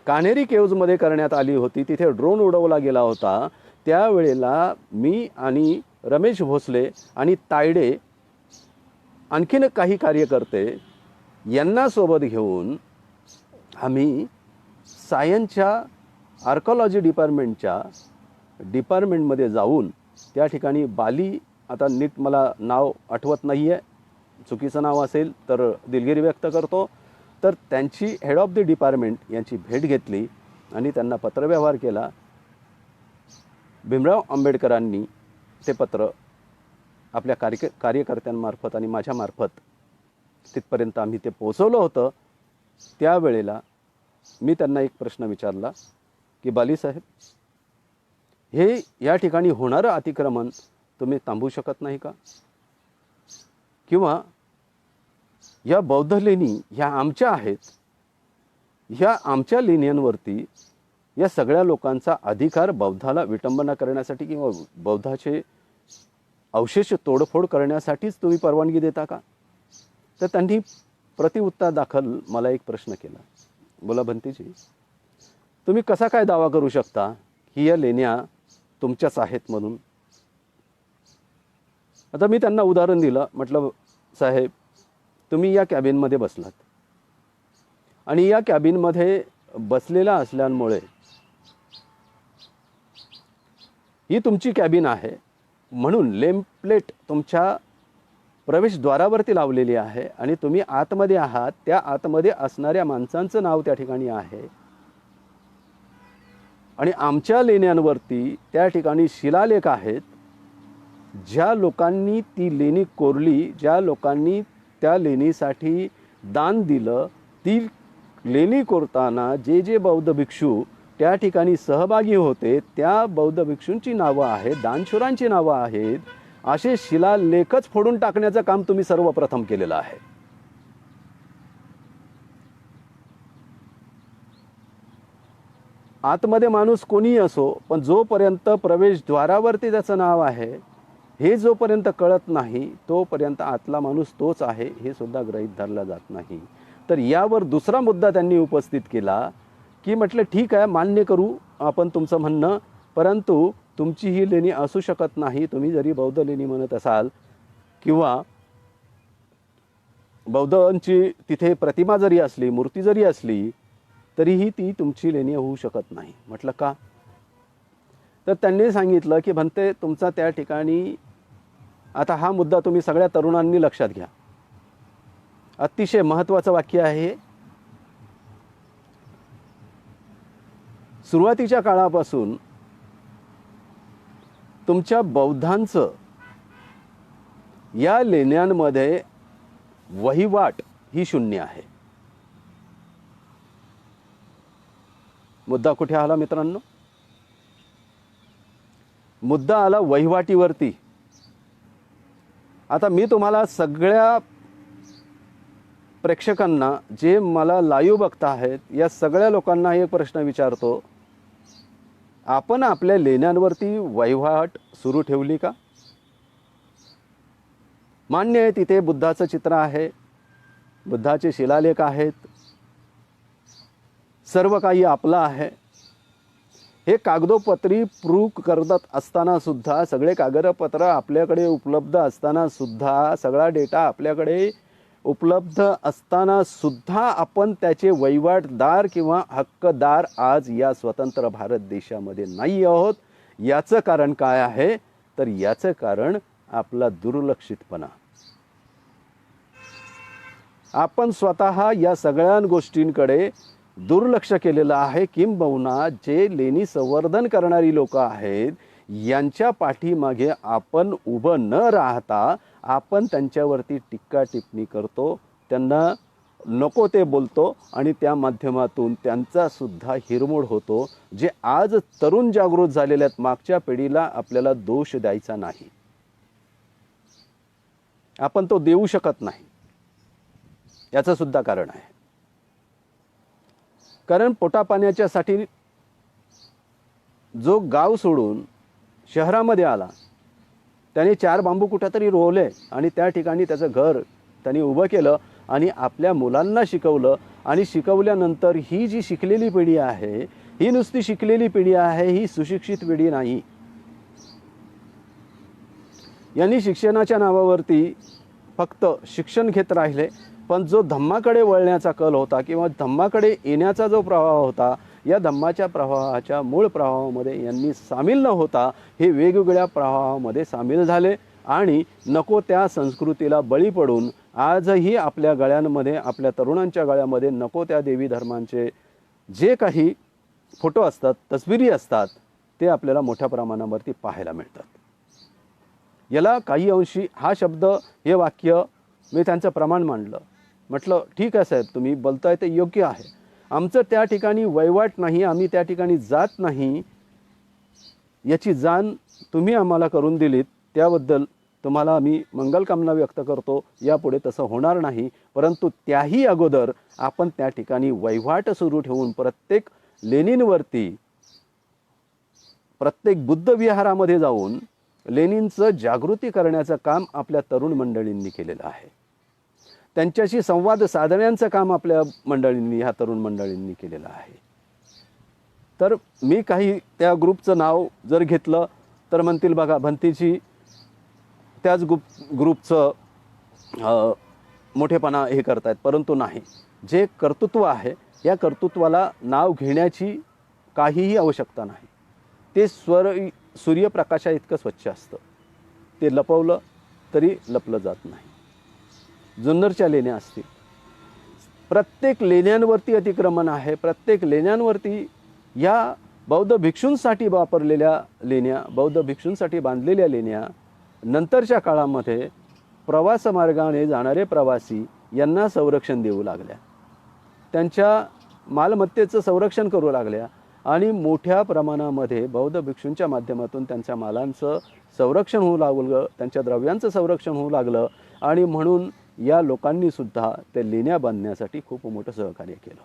कान्हेरी केव्जमध्ये करण्यात आली होती, तिथे ड्रोन उडवला गेला होता, त्यावेळेला मी आणि रमेश भोसले आणि तायडे आणखीन काही कार्यकर्ते यांना सोबत घेऊन आम्ही सायन्सच्या आर्किओलॉजी डिपार्टमेंटमध्ये जाऊन त्या ठिकाणी बाली, आता नीट मला नाव आठवत नाही आहे, चुकीचं नाव असेल तर दिलगिरी व्यक्त करतो, तर त्यांची हेड ऑफ द डिपार्टमेंट यांची भेट घेतली आणि त्यांना पत्रव्यवहार केला. भीमराव आंबेडकरांनी ते पत्र आपल्या कार्यकर्त्यांमार्फत आणि माझ्यामार्फत तिथपर्यंत आम्ही ते पोहोचवलं होतं. त्यावेळेला मी त्यांना एक प्रश्न विचारला की बालीसाहेब, हे या ठिकाणी होणारं अतिक्रमण तुम्ही थांबवू शकत नाही का? किंवा या बौद्ध लेणी ह्या आमच्या आहेत, ह्या आमच्या लेण्यांवरती या सगळ्या लोकांचा अधिकार बौद्धाला विटंबना करण्यासाठी किंवा बौद्धाचे अवशेष तोडफोड करण्यासाठीच तुम्ही परवानगी देता का? तर त्यांनी प्रतिउत्तर दाखल मला एक प्रश्न केला. बोला बंतीजी, तुम्ही कसा काय दावा करू शकता की या लेण्या तुमच्याच आहेत म्हणून? आता मी त्यांना उदाहरण दिलं. म्हटलं, साहेब, तुम्ही या कॅबिनमध्ये बसलात आणि या कॅबिनमध्ये बसलेला असल्यामुळे ही तुमची कॅबिन आहे म्हणून लेम प्लेट तुमच्या प्रवेशद्वारावरती लावलेली आहे आणि तुम्ही आतमध्ये आहात. त्या आतमध्ये असणाऱ्या माणसांचं नाव त्या ठिकाणी आहे आणि आमच्या लेण्यांवरती त्या ठिकाणी शिलालेख आहेत. ज्या लोकांनी ती लेणी कोरली, ज्या लोकांनी त्या लेणीसाठी दान दिलं, ती लेणी कोरताना जे जे बौद्ध भिक्षू त्या ठिकाणी सहभागी होते त्या बौद्ध भिक्षूंची नावं आहेत, दानशूरांची नावं आहेत. असे शिलालेखच फोडून टाकण्याचं काम तुम्ही सर्वप्रथम केलेलं आहे. आतमध्ये माणूस कोणीही असो, पण जोपर्यंत प्रवेशद्वारावरती त्याचं नाव आहे हे जोपर्यंत कळत नाही तोपर्यंत आतला माणूस तोच आहे हे सुद्धा गृहीत धरला जात नाही. तर यावर दुसरा मुद्दा त्यांनी उपस्थित केला की म्हटलं ठीक आहे, मान्य करू आपण तुमचं म्हणणं, परंतु तुमची ही लेणी असू शकत नाही. तुम्ही जरी बौद्ध लेणी म्हणत असाल किंवा बौद्धांची तिथे प्रतिमा जरी असली, मूर्ती जरी असली, तरीही ती तुमची लेणी होऊ शकत नाही. म्हटलं का? तर त्यांनी सांगितलं की भंते तुमचा त्या ठिकाणी, आता हा मुद्दा तुम्ही सगळ्या तरुणांनी लक्षात घ्या, अतिशय महत्त्वाचं वाक्य आहे. सुरुवातीच्या काळापासून तुमच्या बौद्धांचं या लेण्यांमध्ये वहिवाट ही शून्य आहे. मुद्दा कुठे आला मित्रांनो? मुद्दा आला वहिवाटीवरती. आता मी तुम्हाला सगळ्या प्रेक्षकांना, जे मला लाईव्ह बघता आहेत, या सगळ्या लोकांना एक प्रश्न विचारतो, आपण आपल्या लेण्यांवरती वहिवाट सुरू ठेवली का? मान्य आहे तिथे बुद्धाचं चित्र आहे, बुद्धाचे शिलालेख आहेत, सर्व काही आपलं आहे. हे कागदोपत्री प्रूफ करत असताना सुद्धा, सगळे कागदपत्र आपल्याकडे उपलब्ध असताना सुद्धा, सगळा डेटा आपल्याकडे उपलब्ध असताना सुद्धा आपण त्याचे वहिवाटदार किंवा हक्कदार आज या स्वतंत्र भारत देशामध्ये नाही आहोत. याचं कारण काय आहे? तर याचं कारण आपला दुर्लक्षितपणा. आपण स्वतः या सगळ्या गोष्टींकडे दुर्लक्ष केलेलं आहे. किंबहुना जे लेणी संवर्धन करणारी लोक आहेत यांच्या पाठीमागे आपण उभं न राहता आपण त्यांच्यावरती टीका टिप्पणी करतो, त्यांना नको ते बोलतो आणि त्या माध्यमातून त्यांचा सुद्धा हिरमोड होतो. जे आज तरुण जागृत झालेले आहेत, मागच्या पिढीला आपल्याला दोष द्यायचा नाही, आपण तो देऊ शकत नाही. याचं सुद्धा कारण आहे. कारण पोटापाण्याच्यासाठी जो गाव सोडून शहरामध्ये आला, त्याने 4 बांबू कुठेतरी रोवले आणि त्या ठिकाणी त्याचं घर त्यांनी उभं केलं आणि आपल्या मुलांना शिकवलं. आणि शिकवल्यानंतर ही जी शिकलेली पिढी आहे, ही नुसती शिकलेली पिढी आहे, ही सुशिक्षित पिढी नाही. यांनी शिक्षणाच्या नावावरती फक्त शिक्षण घेत राहिले, पण जो धम्माकडे वळण्याचा कल होता किंवा धम्माकडे येण्याचा जो प्रवाह होता, या धम्माच्या प्रवाहाच्या मूळ प्रवाहामध्ये यांनी सामील न होता हे वेगवेगळ्या प्रवाहामध्ये सामील झाले आणि नको त्या संस्कृतीला बळी पडून आजही आपल्या गळ्यांमध्ये, आपल्या तरुणांच्या गळ्यामध्ये नको त्या देवी धर्मांचे जे काही फोटो असतात, तस्विरी असतात, ते आपल्याला मोठ्या प्रमाणावरती पाहायला मिळतात. याला काही अंशी हा शब्द, हे वाक्य मी त्यांचं प्रमाण मांडलं. म्हटलं ठीक आहे साहेब, तुम्ही बोलताय ते योग्य आहे, आमचं त्या ठिकाणी वहिवाट नाही, आम्ही त्या ठिकाणी जात नाही, याची जाण तुम्ही आम्हाला करून दिलीत, त्याबद्दल तुम्हाला आम्ही मंगलकामना व्यक्त करतो. यापुढे तसं होणार नाही. परंतु त्याही अगोदर आपण त्या ठिकाणी वहिवाट सुरू ठेवून प्रत्येक लेणींवरती, प्रत्येक बुद्ध विहारामध्ये जाऊन लेणींचं जागृती करण्याचं काम आपल्या तरुण मंडळींनी केलेलं आहे. त्यांच्याशी संवाद साधण्याचं काम आपल्या मंडळींनी, ह्या तरुण मंडळींनी केलेलं आहे. तर मी काही त्या ग्रुपचं नाव जर घेतलं तर म्हणतील बघा भंतीची त्याच ग्रुपचं मोठेपणा हे करतायत. परंतु नाही, जे कर्तृत्व आहे या कर्तृत्वाला नाव घेण्याची काहीही आवश्यकता नाही. ते सूर्यप्रकाशा इतकं स्वच्छ असतं, ते लपवलं तरी लपलं जात नाही. जुन्नरच्या लेण्या असतील, प्रत्येक लेण्यांवरती अतिक्रमण आहे. प्रत्येक लेण्यांवरती या बौद्ध भिक्षूंसाठी वापरलेल्या लेण्या, बौद्ध भिक्षूंसाठी बांधलेल्या लेण्या नंतरच्या काळामध्ये प्रवास मार्गाने जाणारे प्रवासी यांना संरक्षण देऊ लागल्या, त्यांच्या मालमत्तेचं संरक्षण करू लागल्या आणि मोठ्या प्रमाणामध्ये बौद्ध भिक्षूंच्या माध्यमातून त्यांच्या मालांचं संरक्षण होऊ लागलं, त्यांच्या द्रव्यांचं संरक्षण होऊ लागलं. आणि म्हणून या लोकांनी सुद्धा ते लेण्या बांधण्यासाठी खूप मोठं सहकार्य केलं.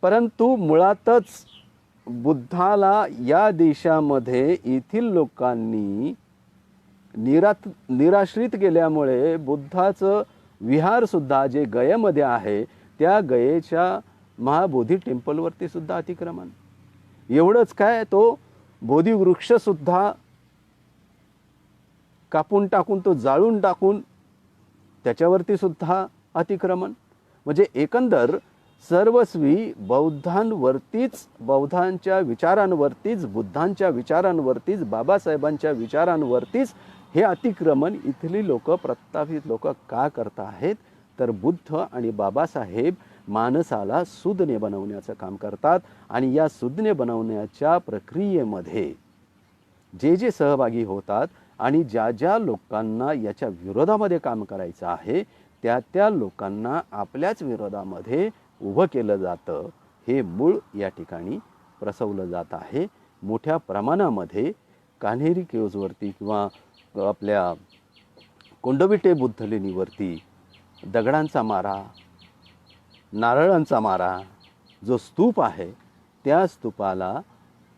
परंतु मुळातच बुद्धाला या देशामध्ये येथील लोकांनी निराश्रित केल्यामुळे बुद्धाचं विहार सुद्धा जे गयेमध्ये आहे त्या गयेच्या महाबोधी टेम्पलवरती सुद्धा अतिक्रमण. एवढंच काय, तो बोधिवृक्ष सुद्धा कापून टाकून, तो जाळून टाकून त्याच्यावरती सुद्धा अतिक्रमण. म्हणजे एकंदर सर्वस्वी बौद्धांवरतीच, बौद्धांच्या विचारांवरतीच, बुद्धांच्या विचारांवरतीच, बाबासाहेबांच्या विचारांवरतीच हे अतिक्रमण इथली लोक, प्रस्थापित लोक का करत आहेत? तर बुद्ध आणि बाबासाहेब माणसाला सुज्ञ बनवण्याचं काम करतात आणि या सुज्ञ बनवण्याच्या प्रक्रियेमध्ये जे जे सहभागी होतात आणि ज्या ज्या लोकांना याच्या विरोधामध्ये काम करायचं आहे त्या त्या लोकांना आपल्याच विरोधामध्ये उभं केलं जातं. हे मूळ या ठिकाणी प्रसवलं जात आहे. मोठ्या प्रमाणामध्ये कान्हेरी केव्जवरती किंवा आपल्या कोंडविटे बुद्ध लेणीवरती दगडांचा मारा, नारळांचा मारा, जो स्तूप आहे त्या स्तूपाला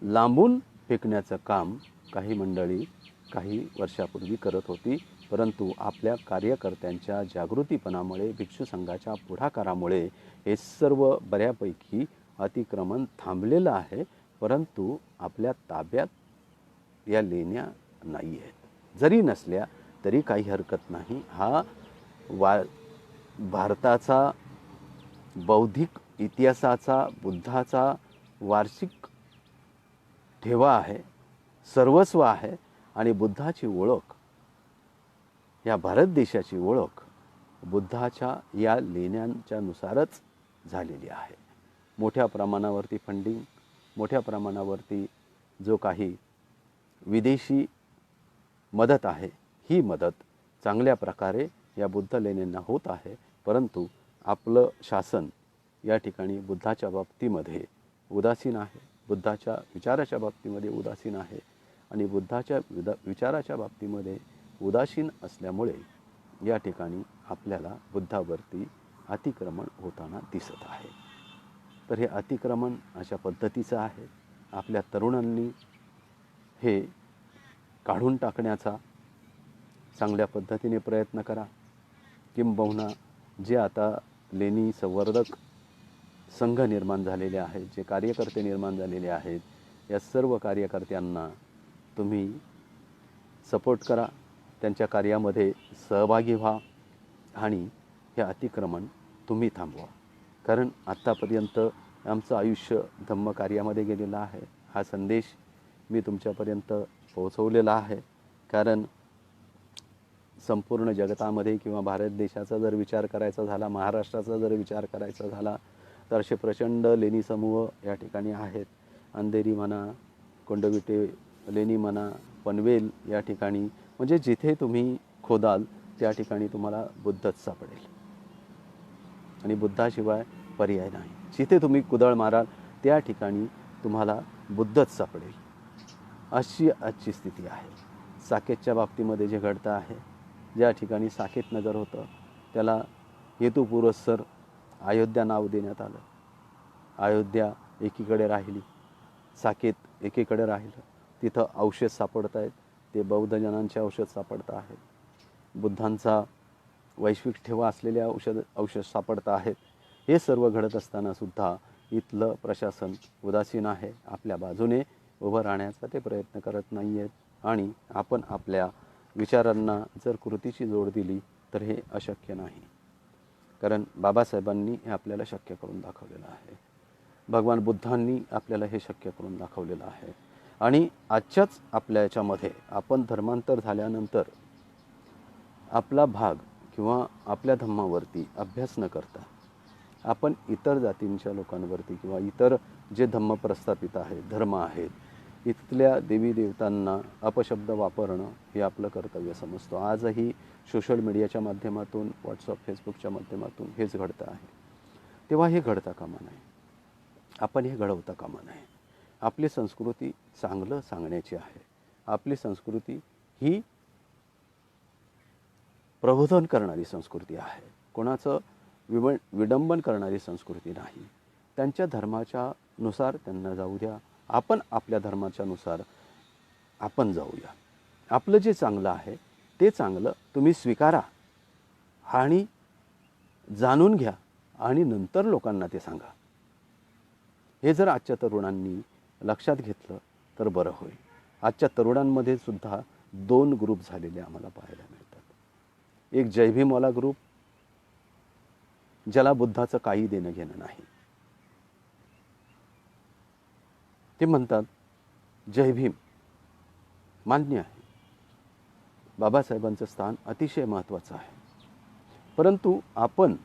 लांबून फेकण्याचं काम काही मंडळी काही वर्षापूर्वी करत होती. परंतु आपल्या कार्यकर्त्यांच्या जागृतीपणामुळे, भिक्षू संघाच्या पुढाकारामुळे हे सर्व बऱ्यापैकी अतिक्रमण थांबलेलं आहे. परंतु आपल्या ताब्यात या लेण्या नाही आहेत. जरी नसल्या तरी काही हरकत नाही. हा भारताचा बौद्धिक इतिहासाचा, बुद्धाचा वार्षिक ठेवा आहे, सर्वस्व आहे. आणि बुद्धाची ओळख, या भारत देशाची ओळख बुद्धाच्या या लेण्यांच्या नुसारच झालेली आहे. मोठ्या प्रमाणावरती फंडिंग, मोठ्या प्रमाणावरती जो काही विदेशी मदत आहे, ही मदत चांगल्या प्रकारे या बुद्ध लेण्यांना होत आहे. परंतु आपलं शासन या ठिकाणी बुद्धाच्या बाबतीमध्ये उदासीन आहे, बुद्धाच्या विचाराच्या बाबतीमध्ये उदासीन आहे आणि बुद्धाच्या विचाराच्या बाबतीमध्ये उदासीन असल्यामुळे या ठिकाणी आपल्याला बुद्धावरती अतिक्रमण होताना दिसत आहे. तर हे अतिक्रमण अशा पद्धतीचं आहे. आपल्या तरुणांनी हे काढून टाकण्याचा चांगल्या पद्धतीने प्रयत्न करा. किंबहुना जे आता लेणी संवर्धक संघ निर्माण झालेले आहेत, जे कार्यकर्ते निर्माण झालेले आहेत, या सर्व कार्यकर्त्यांना तुम्ही सपोर्ट करा, त्यांच्या कार्यामध्ये सहभागी व्हा आणि हे अतिक्रमण तुम्ही थांबवा. कारण आत्तापर्यंत आमचं आयुष्य धम्मकार्यामध्ये गेलेलं आहे. हा संदेश मी तुमच्यापर्यंत पोहोचवलेला आहे. कारण संपूर्ण जगतामध्ये किंवा भारत देशाचा जर विचार करायचा झाला, महाराष्ट्राचा जर विचार करायचा झाला तर असे प्रचंड लेणी समूह या ठिकाणी आहेत. अंधेरी म्हणा, कोंडविटे लेणी म्हणा, पनवेल या ठिकाणी, म्हणजे जिथे तुम्ही खोदाल त्या ठिकाणी तुम्हाला बुद्धच सापडेल आणि बुद्धाशिवाय पर्याय नाही. जिथे तुम्ही कुदळ माराल त्या ठिकाणी तुम्हाला बुद्धच सापडेल. अशी आजची स्थिती आहे. साकेतच्या बाबतीमध्ये जे घडतं आहे, ज्या ठिकाणी साकेत नगर होतं त्याला हेतुपुरस्सर अयोध्या नाव देण्यात आलं. अयोध्या एकीकडे राहिली, साकेत एकीकडे राहिलं. तिथं अवशेष सापडत आहेत, ते बौद्ध जनांचे अवशेष सापडत आहेत. बुद्धांचा वैश्विक ठेवा असलेले अवशेष सापडत आहेत. हे सर्व घडत असताना सुद्धा इथलं प्रशासन उदासीन आहे. आपल्या बाजूने उभं राहण्याचा ते प्रयत्न करत नाही आहेत आणि आपण आपल्या विचारांना जर कृतीची जोड दिली तर हे अशक्य नाही. कारण बाबासाहेबांनी हे आपल्याला शक्य करून दाखवलेलं आहे. भगवान बुद्धांनी आपल्याला हे शक्य करून दाखवलेलं आहे. आणि आजच्याच आपल्या याच्यामध्ये आपण धर्मांतर झाल्यानंतर आपला भाग किंवा आपल्या धम्मावरती अभ्यास न करता आपण इतर जातींच्या लोकांवरती किंवा इतर जे धम्म प्रस्थापित आहेत, धर्म आहेत, इथल्या देवी देवतांना अपशब्द वापरणं हे आपलं कर्तव्य समजतो. आजही सोशल मीडियाच्या माध्यमातून, व्हॉट्सअप, फेसबुकच्या माध्यमातून हेच घडतं आहे. तेव्हा हे घडता कामा नये, आपण हे घडवता कामा नये. आपली संस्कृती चांगलं सांगण्याची आहे. आपली संस्कृती ही प्रबोधन करणारी संस्कृती आहे. कोणाचं विडंबन करणारी संस्कृती नाही. त्यांच्या धर्माच्या नुसार त्यांना जाऊ द्या, आपण आपल्या धर्माच्या नुसार आपण जाऊया. आपलं जे चांगलं आहे ते चांगलं तुम्ही स्वीकारा आणि जाणून घ्या आणि नंतर लोकांना ते सांगा. हे जर आजच्या तरुणांनी लक्षात घेतलं तर बरं होईल. आजच्या तरुणांमध्ये सुद्धा 2 ग्रुप झालेले आम्हाला पाहायला मिळतात. एक जय भीमवाला ग्रुप, ज्याला बुद्धाचं काही देणं घेणं नाही. ते म्हणतात जय भीम मान्य आहे, बाबासाहेबांचं स्थान अतिशय महत्त्वाचं आहे, परंतु आपण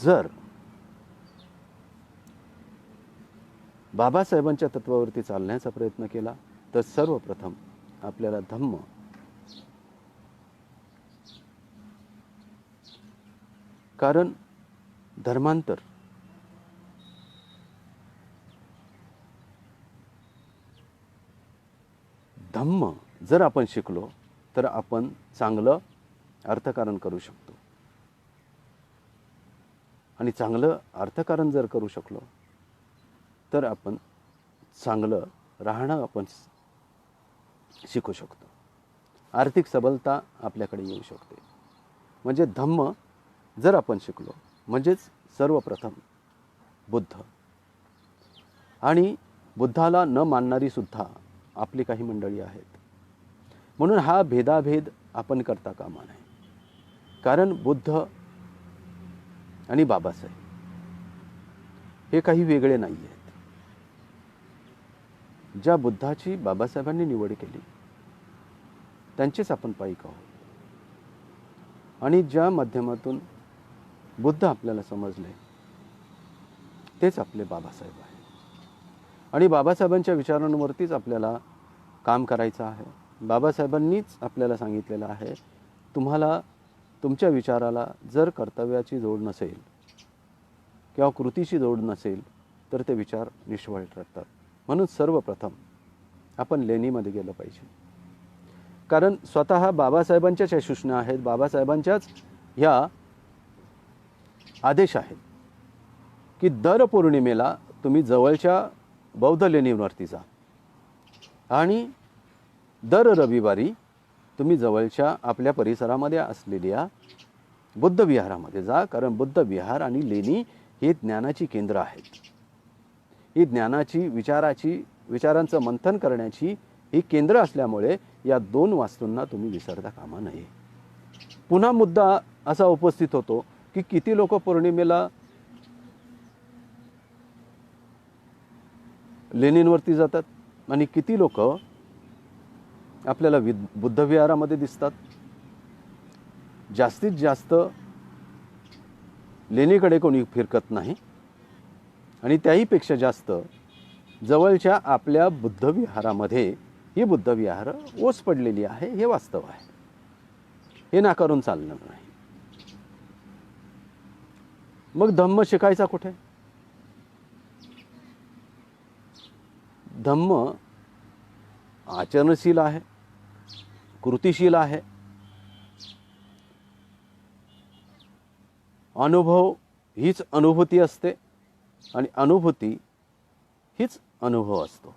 जर बाबासाहेबांच्या तत्वावरती चालण्याचा प्रयत्न केला तर सर्वप्रथम आपल्याला धम्म, कारण धर्मांतर धम्म जर आपण शिकलो तर आपण चांगलं अर्थकारण करू शकतो. आणि चांगलं अर्थकारण जर करू शकलो तर आपण चांगलं राहणं आपण शिकू शकतो. आर्थिक सबलता आपल्याकडे येऊ शकते. म्हणजे धम्म जर आपण शिकलो म्हणजेच सर्वप्रथम बुद्ध, आणि बुद्धाला न मानणारी सुद्धा आपली काही मंडळी आहेत. म्हणून हा भेदाभेद आपण करता कामा नये. कारण बुद्ध आणि बाबासाहेब हे काही वेगळे नाही आहेत. ज्या बुद्धाची बाबासाहेबांनी निवड केली त्यांचेच आपण पाईक आहोत. आणि ज्या माध्यमातून बुद्ध आपल्याला समजले तेच आपले बाबासाहेब आहे. आणि बाबासाहेबांच्या विचारांवरतीच आपल्याला काम करायचं आहे. बाबासाहेबांनीच आपल्याला सांगितलेलं आहे, तुम्हाला तुमच्या विचाराला जर कर्तव्याची जोड नसेल किंवा कृतीची जोड नसेल तर ते विचार निष्फळ ठरतात. म्हणून सर्वप्रथम आपण लेणीमध्ये गेलं पाहिजे. कारण स्वतः बाबासाहेबांच्याच या सूचना आहेत, बाबासाहेबांच्याच ह्या आदेश आहेत की दर पौर्णिमेला तुम्ही जवळच्या बौद्ध लेणीवरती जा आणि दर रविवारी तुम्ही जवळच्या आपल्या परिसरामध्ये असलेल्या बुद्ध विहारामध्ये जा. कारण बुद्ध विहार आणि लेणी हे ज्ञानाची केंद्र आहेत. ही ज्ञानाची, विचारांचं मंथन करण्याची ही केंद्र असल्यामुळे या 2 वास्तूंना तुम्ही विसरता कामा नये. पुन्हा मुद्दा असा उपस्थित होतो की किती लोक पौर्णिमेला लेणींवरती जातात आणि किती लोक आपल्याला बुद्ध विहारामध्ये दिसतात. जास्तीत जास्त लेणीकडे कोणी फिरकत नाही आणि त्याहीपेक्षा जास्त जवळच्या आपल्या बुद्ध विहारामध्ये ही बुद्ध विहार ओस पडलेली आहे. हे वास्तव आहे, हे नाकारून चालणार नाही. मग धम्म शिकायचा कुठे? धम्म आचरणशील आहे, कृतिशील आहे. अनुभव हीच अनुभूती असते आणि अनुभूती हीच अनुभव असतो.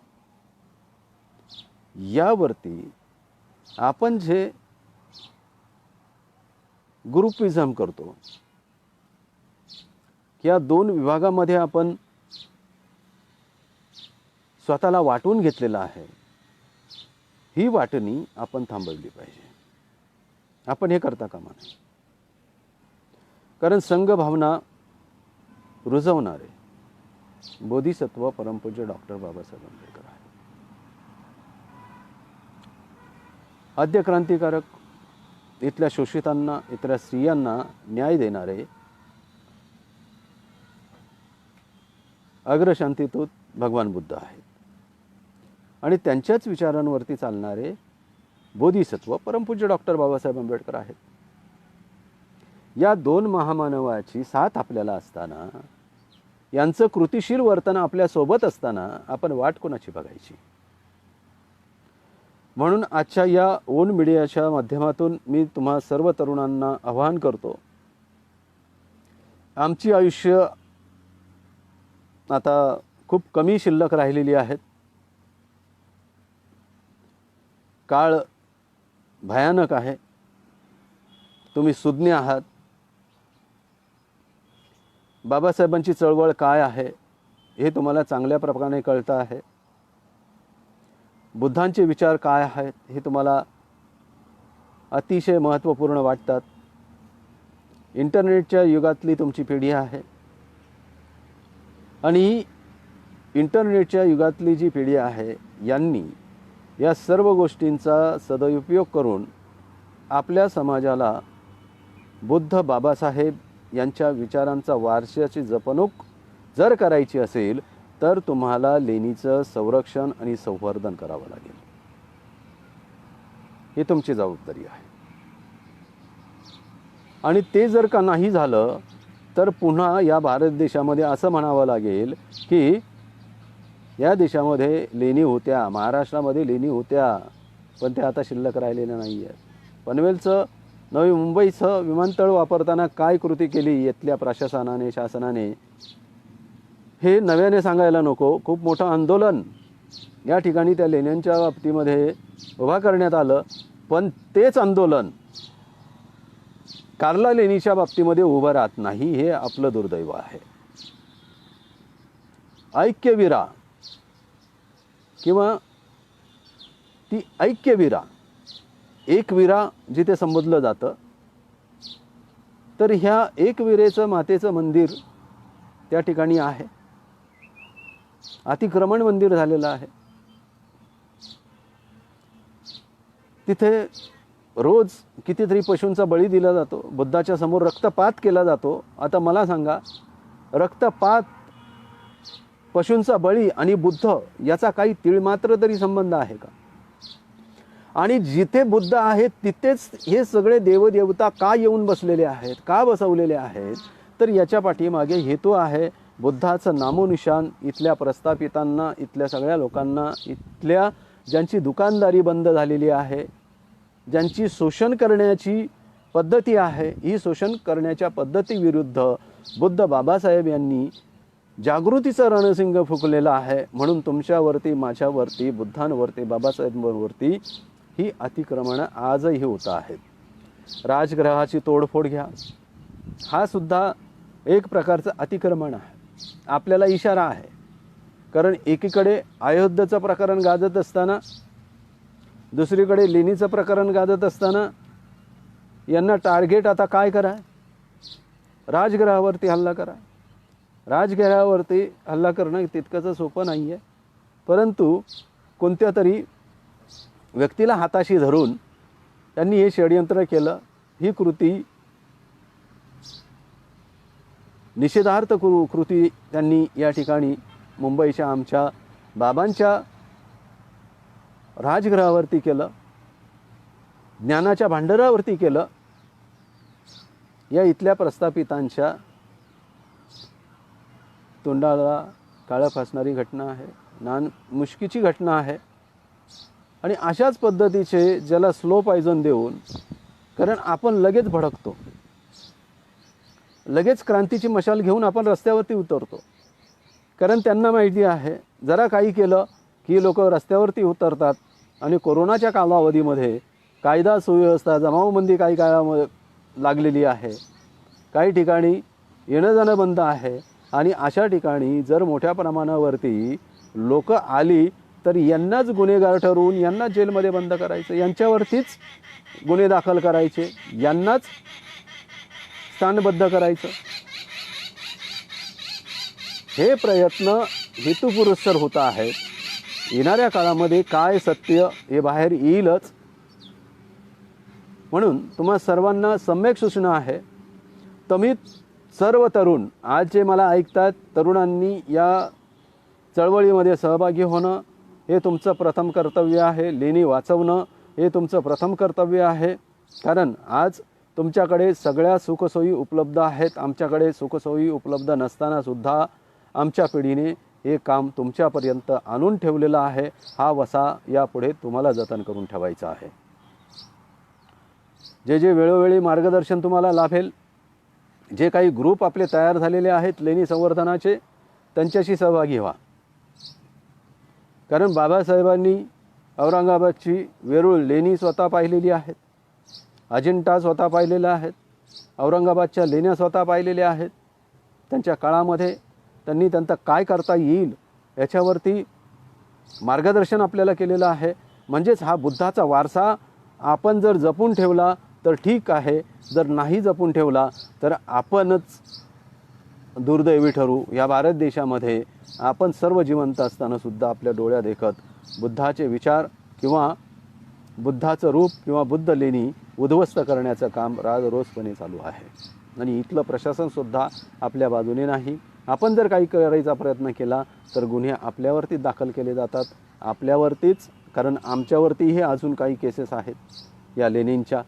यावरती आपण जे ग्रुपिझम करतो, या 2 विभागामध्ये आपण स्वतःला वाटून घेतलेलं आहे, ही वाटणी आपण थांबवली पाहिजे. आपण हे करता कामा नये. कारण संघ भावना रुजवणारे बोधिसत्व परमपूज्य डॉक्टर बाबासाहेब आंबेडकर आहे. आद्य क्रांतिकारक, इथल्या शोषितांना, इथल्या स्त्रियांना न्याय देणारे अग्रशांतीतूत भगवान बुद्ध आहेत. आणि त्यांच्याच विचारांवरती चालणारे बोधिसत्व परमपूज्य डॉक्टर बाबासाहेब आंबेडकर आहेत. या 2 महामानवाची साथ आपल्याला असताना, यांचं कृतिशील वर्तन आपल्यासोबत असताना आपण वाट कोणाची बघायची? म्हणून आजच्या या ओन मीडियाच्या माध्यमातून मी तुम्हा सर्व तरुणांना आवाहन करतो, आमची आयुष्य आता खूप कमी शिल्लक राहिलेली आहेत. काळ भयानक आहे. तुम्ही सुज्ञ आहात. बाबासाहेबांची चळवळ काय आहे हे तुम्हाला चांगल्या प्रकारे कळतं आहे. बुद्धांचे विचार काय आहेत हे तुम्हाला अतिशय महत्त्वपूर्ण वाटतात. इंटरनेटच्या युगातली तुमची पिढी आहे आणि इंटरनेटच्या युगातली जी पिढी आहे यांनी या सर्व गोष्टींचा सदुपयोग करून आपल्या समाजाला बुद्ध बाबासाहेब यांच्या विचारांचा वारशाची जपणूक जर करायची असेल तर तुम्हाला लेणीचं संरक्षण आणि संवर्धन करावं लागेल. ही तुमची जबाबदारी आहे. आणि ते जर का नाही झालं तर पुन्हा या भारत देशामध्ये असं म्हणावं लागेल की या देशामध्ये लेणी होत्या, महाराष्ट्रामध्ये लेणी होत्या, पण त्या आता शिल्लक राहिलेल्या नाही आहेत. पनवेलचं नवी मुंबईचं विमानतळ वापरताना काय कृती केली इथल्या प्रशासनाने, शासनाने, हे नव्याने सांगायला नको. खूप मोठं आंदोलन या ठिकाणी त्या लेण्यांच्या बाबतीमध्ये उभा करण्यात आलं, पण तेच आंदोलन कार्ला लेणीच्या बाबतीमध्ये उभं राहत नाही. हे आपलं दुर्दैव आहे. ऐक्यवीरा किंवा ती ऐक्यवीरा, एकवीरा जिथे संबोधलं जातं, तर ह्या एकवीरेचं मातेचं मंदिर त्या ठिकाणी आहे. अतिक्रमण मंदिर झालेलं आहे. तिथे रोज कितीतरी पशूंचा बळी दिला जातो. बुद्धाच्या समोर रक्तपात केला जातो. आता मला सांगा, रक्तपात, पशूंचा बळी आणि बुद्ध याचा काही तीळमात्र तरी संबंध आहे का? आणि जिथे बुद्ध आहेत तिथेच हे सगळे देवदेवता का येऊन बसलेले आहेत, का बसवलेले आहेत? तर याच्या पाठीमागे हेतू आहे बुद्धाचं नामोनिशान इथल्या प्रस्थापितांना, इथल्या सगळ्या लोकांना, इथल्या ज्यांची दुकानदारी बंद झालेली आहे, ज्यांची शोषण करण्याची पद्धती आहे, ही शोषण करण्याच्या पद्धतीविरुद्ध बुद्ध बाबासाहेब यांनी जागृतीचं रणसिंग फुंकलेलं आहे. म्हणून तुमच्यावरती, माझ्यावरती, बुद्धांवरती, बाबासाहेबांवरती ही अतिक्रमणं आजही होत आहेत. राजगृहाची तोडफोड घ्या, हा सुद्धा एक प्रकारचं अतिक्रमण आहे. आपल्याला इशारा आहे. कारण एकीकडे अयोध्येचं प्रकरण गाजत असताना, दुसरीकडे लेणीचं प्रकरण गाजत असताना यांना टार्गेट आता काय करा? राजगृहावरती हल्ला करा. राजगृहावरती हल्ला करणं तितकंच सोपं नाही आहे. परंतु कोणत्या तरी व्यक्तीला हाताशी धरून त्यांनी हे षडयंत्र केलं. ही कृती निषेधार्थ कृती त्यांनी या ठिकाणी मुंबईच्या आमच्या बाबांच्या राजगृहावरती केलं, ज्ञानाच्या भांडारावरती केलं. या इथल्या प्रस्थापितांच्या तोंडाला काळं फासणारी घटना आहे, मुश्कीची घटना आहे. आणि अशाच पद्धतीचे ज्याला स्लो पॉयझन देऊन, कारण आपण लगेच भडकतो, लगेच क्रांतीची मशाल घेऊन आपण रस्त्यावरती उतरतो. कारण त्यांना माहिती आहे जरा काही केलं की लोक रस्त्यावरती उतरतात. आणि कोरोनाच्या कालावधीमध्ये कायदा सुव्यवस्था, जमावबंदी काही काळामध्ये लागलेली आहे. काही ठिकाणी येणं जाणं बंद आहे. आणि अशा ठिकाणी जर मोठ्या प्रमाणावरती लोक आली तर यांनाच गुन्हेगार ठरवून यांनाच जेलमध्ये बंद करायचं, यांच्यावरतीच गुन्हे दाखल करायचे, यांनाच स्थानबद्ध करायचं. हे प्रयत्न हेतुपुरस्सर होत आहेत. येणाऱ्या काळामध्ये काय सत्य हे बाहेर येईलच. म्हणून तुम्हा सर्वांना सम्यक सूचना आहे. तुम्ही सर्व तरुण, आज जे मला ऐकतात, तरुणांनी या चळवळीमध्ये सहभागी होणं हे तुमचं प्रथम कर्तव्य आहे. लेणी वाचवणं हे तुमचं प्रथम कर्तव्य आहे. कारण आज तुमच्याकडे सगळ्या सुखसोयी उपलब्ध आहेत. आमच्याकडे सुखसोयी उपलब्ध नसतानासुद्धा आमच्या पिढीने हे काम तुमच्यापर्यंत आणून ठेवलेलं आहे. हा वसा यापुढे तुम्हाला जतन करून ठेवायचा आहे. जे जे वेळोवेळी मार्गदर्शन तुम्हाला लाभेल, जे काही ग्रुप आपले तयार झालेले आहेत लेणी संवर्धनाचे, त्यांच्याशी सहभागी व्हा. कारण बाबासाहेबांनी औरंगाबादची वेरूळ लेणी स्वतः पाहिलेली आहेत, अजिंठा स्वतः पाहिलेला आहेत, औरंगाबादच्या लेण्या स्वतः पाहिलेल्या आहेत. त्यांच्या काळामध्ये त्यांनी त्यांचा काय करता येईल याच्यावरती मार्गदर्शन आपल्याला केलेलं आहे. म्हणजेच हा बुद्धाचा वारसा आपण जर जपून ठेवला तर ठीक आहे, जर नाही जपून ठेवला तर आपणच दुर्दैवी ठरू. या भारत देशामध्ये आपण सर्व जिवंत असतानासुद्धा आपल्या डोळ्या देखत बुद्धाचे विचार किंवा बुद्धाचं रूप किंवा बुद्ध लेणी उद्ध्वस्त करण्याचं काम राजरोसपणे चालू आहे. आणि इथलं प्रशासनसुद्धा आपल्या बाजूने नाही. आपण जर काही करायचा प्रयत्न केला तर गुन्हे आपल्यावरतीच दाखल केले जातात, आपल्यावरतीच. कारण आमच्यावरतीही अजून काही केसेस आहेत, या लेणींच्या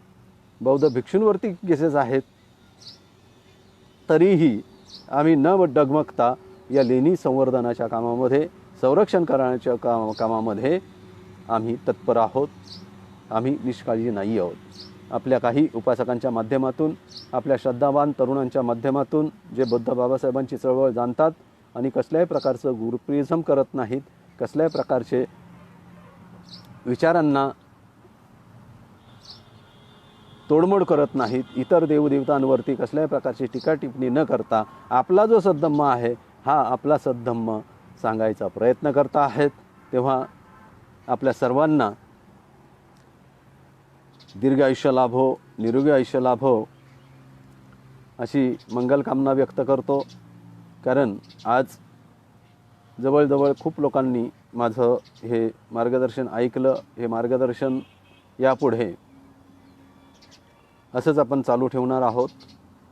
बौद्ध भिक्षूंवरती केसेस आहेत. तरीही आम्ही न डगमगता या लेणी संवर्धनाच्या कामामध्ये, संरक्षण करण्याच्या कामामध्ये आम्ही तत्पर आहोत. आम्ही निष्काळजी नाही आहोत. आपल्या काही उपासकांच्या माध्यमातून, आपल्या श्रद्धावान तरुणांच्या माध्यमातून जे बुद्ध बाबासाहेबांची चळवळ जाणतात आणि कसल्याही प्रकारचं ग्रुपिझम करत नाहीत, कसल्याही प्रकारचे विचारांना तोडमोड करत नाहीत, इतर देवदेवतांवरती कसल्याही प्रकारची टीका टिप्पणी न करता आपला जो सद्धम्म आहे हा आपला सद्धम्म सांगायचा प्रयत्न करत आहेत. तेव्हा आपल्या सर्वांना दीर्घ आयुष्य लाभो, निरोगी आयुष्य लाभो अशी मंगलकामना व्यक्त करतो. कारण आज जवळजवळ खूप लोकांनी माझं हे मार्गदर्शन ऐकलं. हे मार्गदर्शन यापुढे असंच आपण चालू ठेवणार आहोत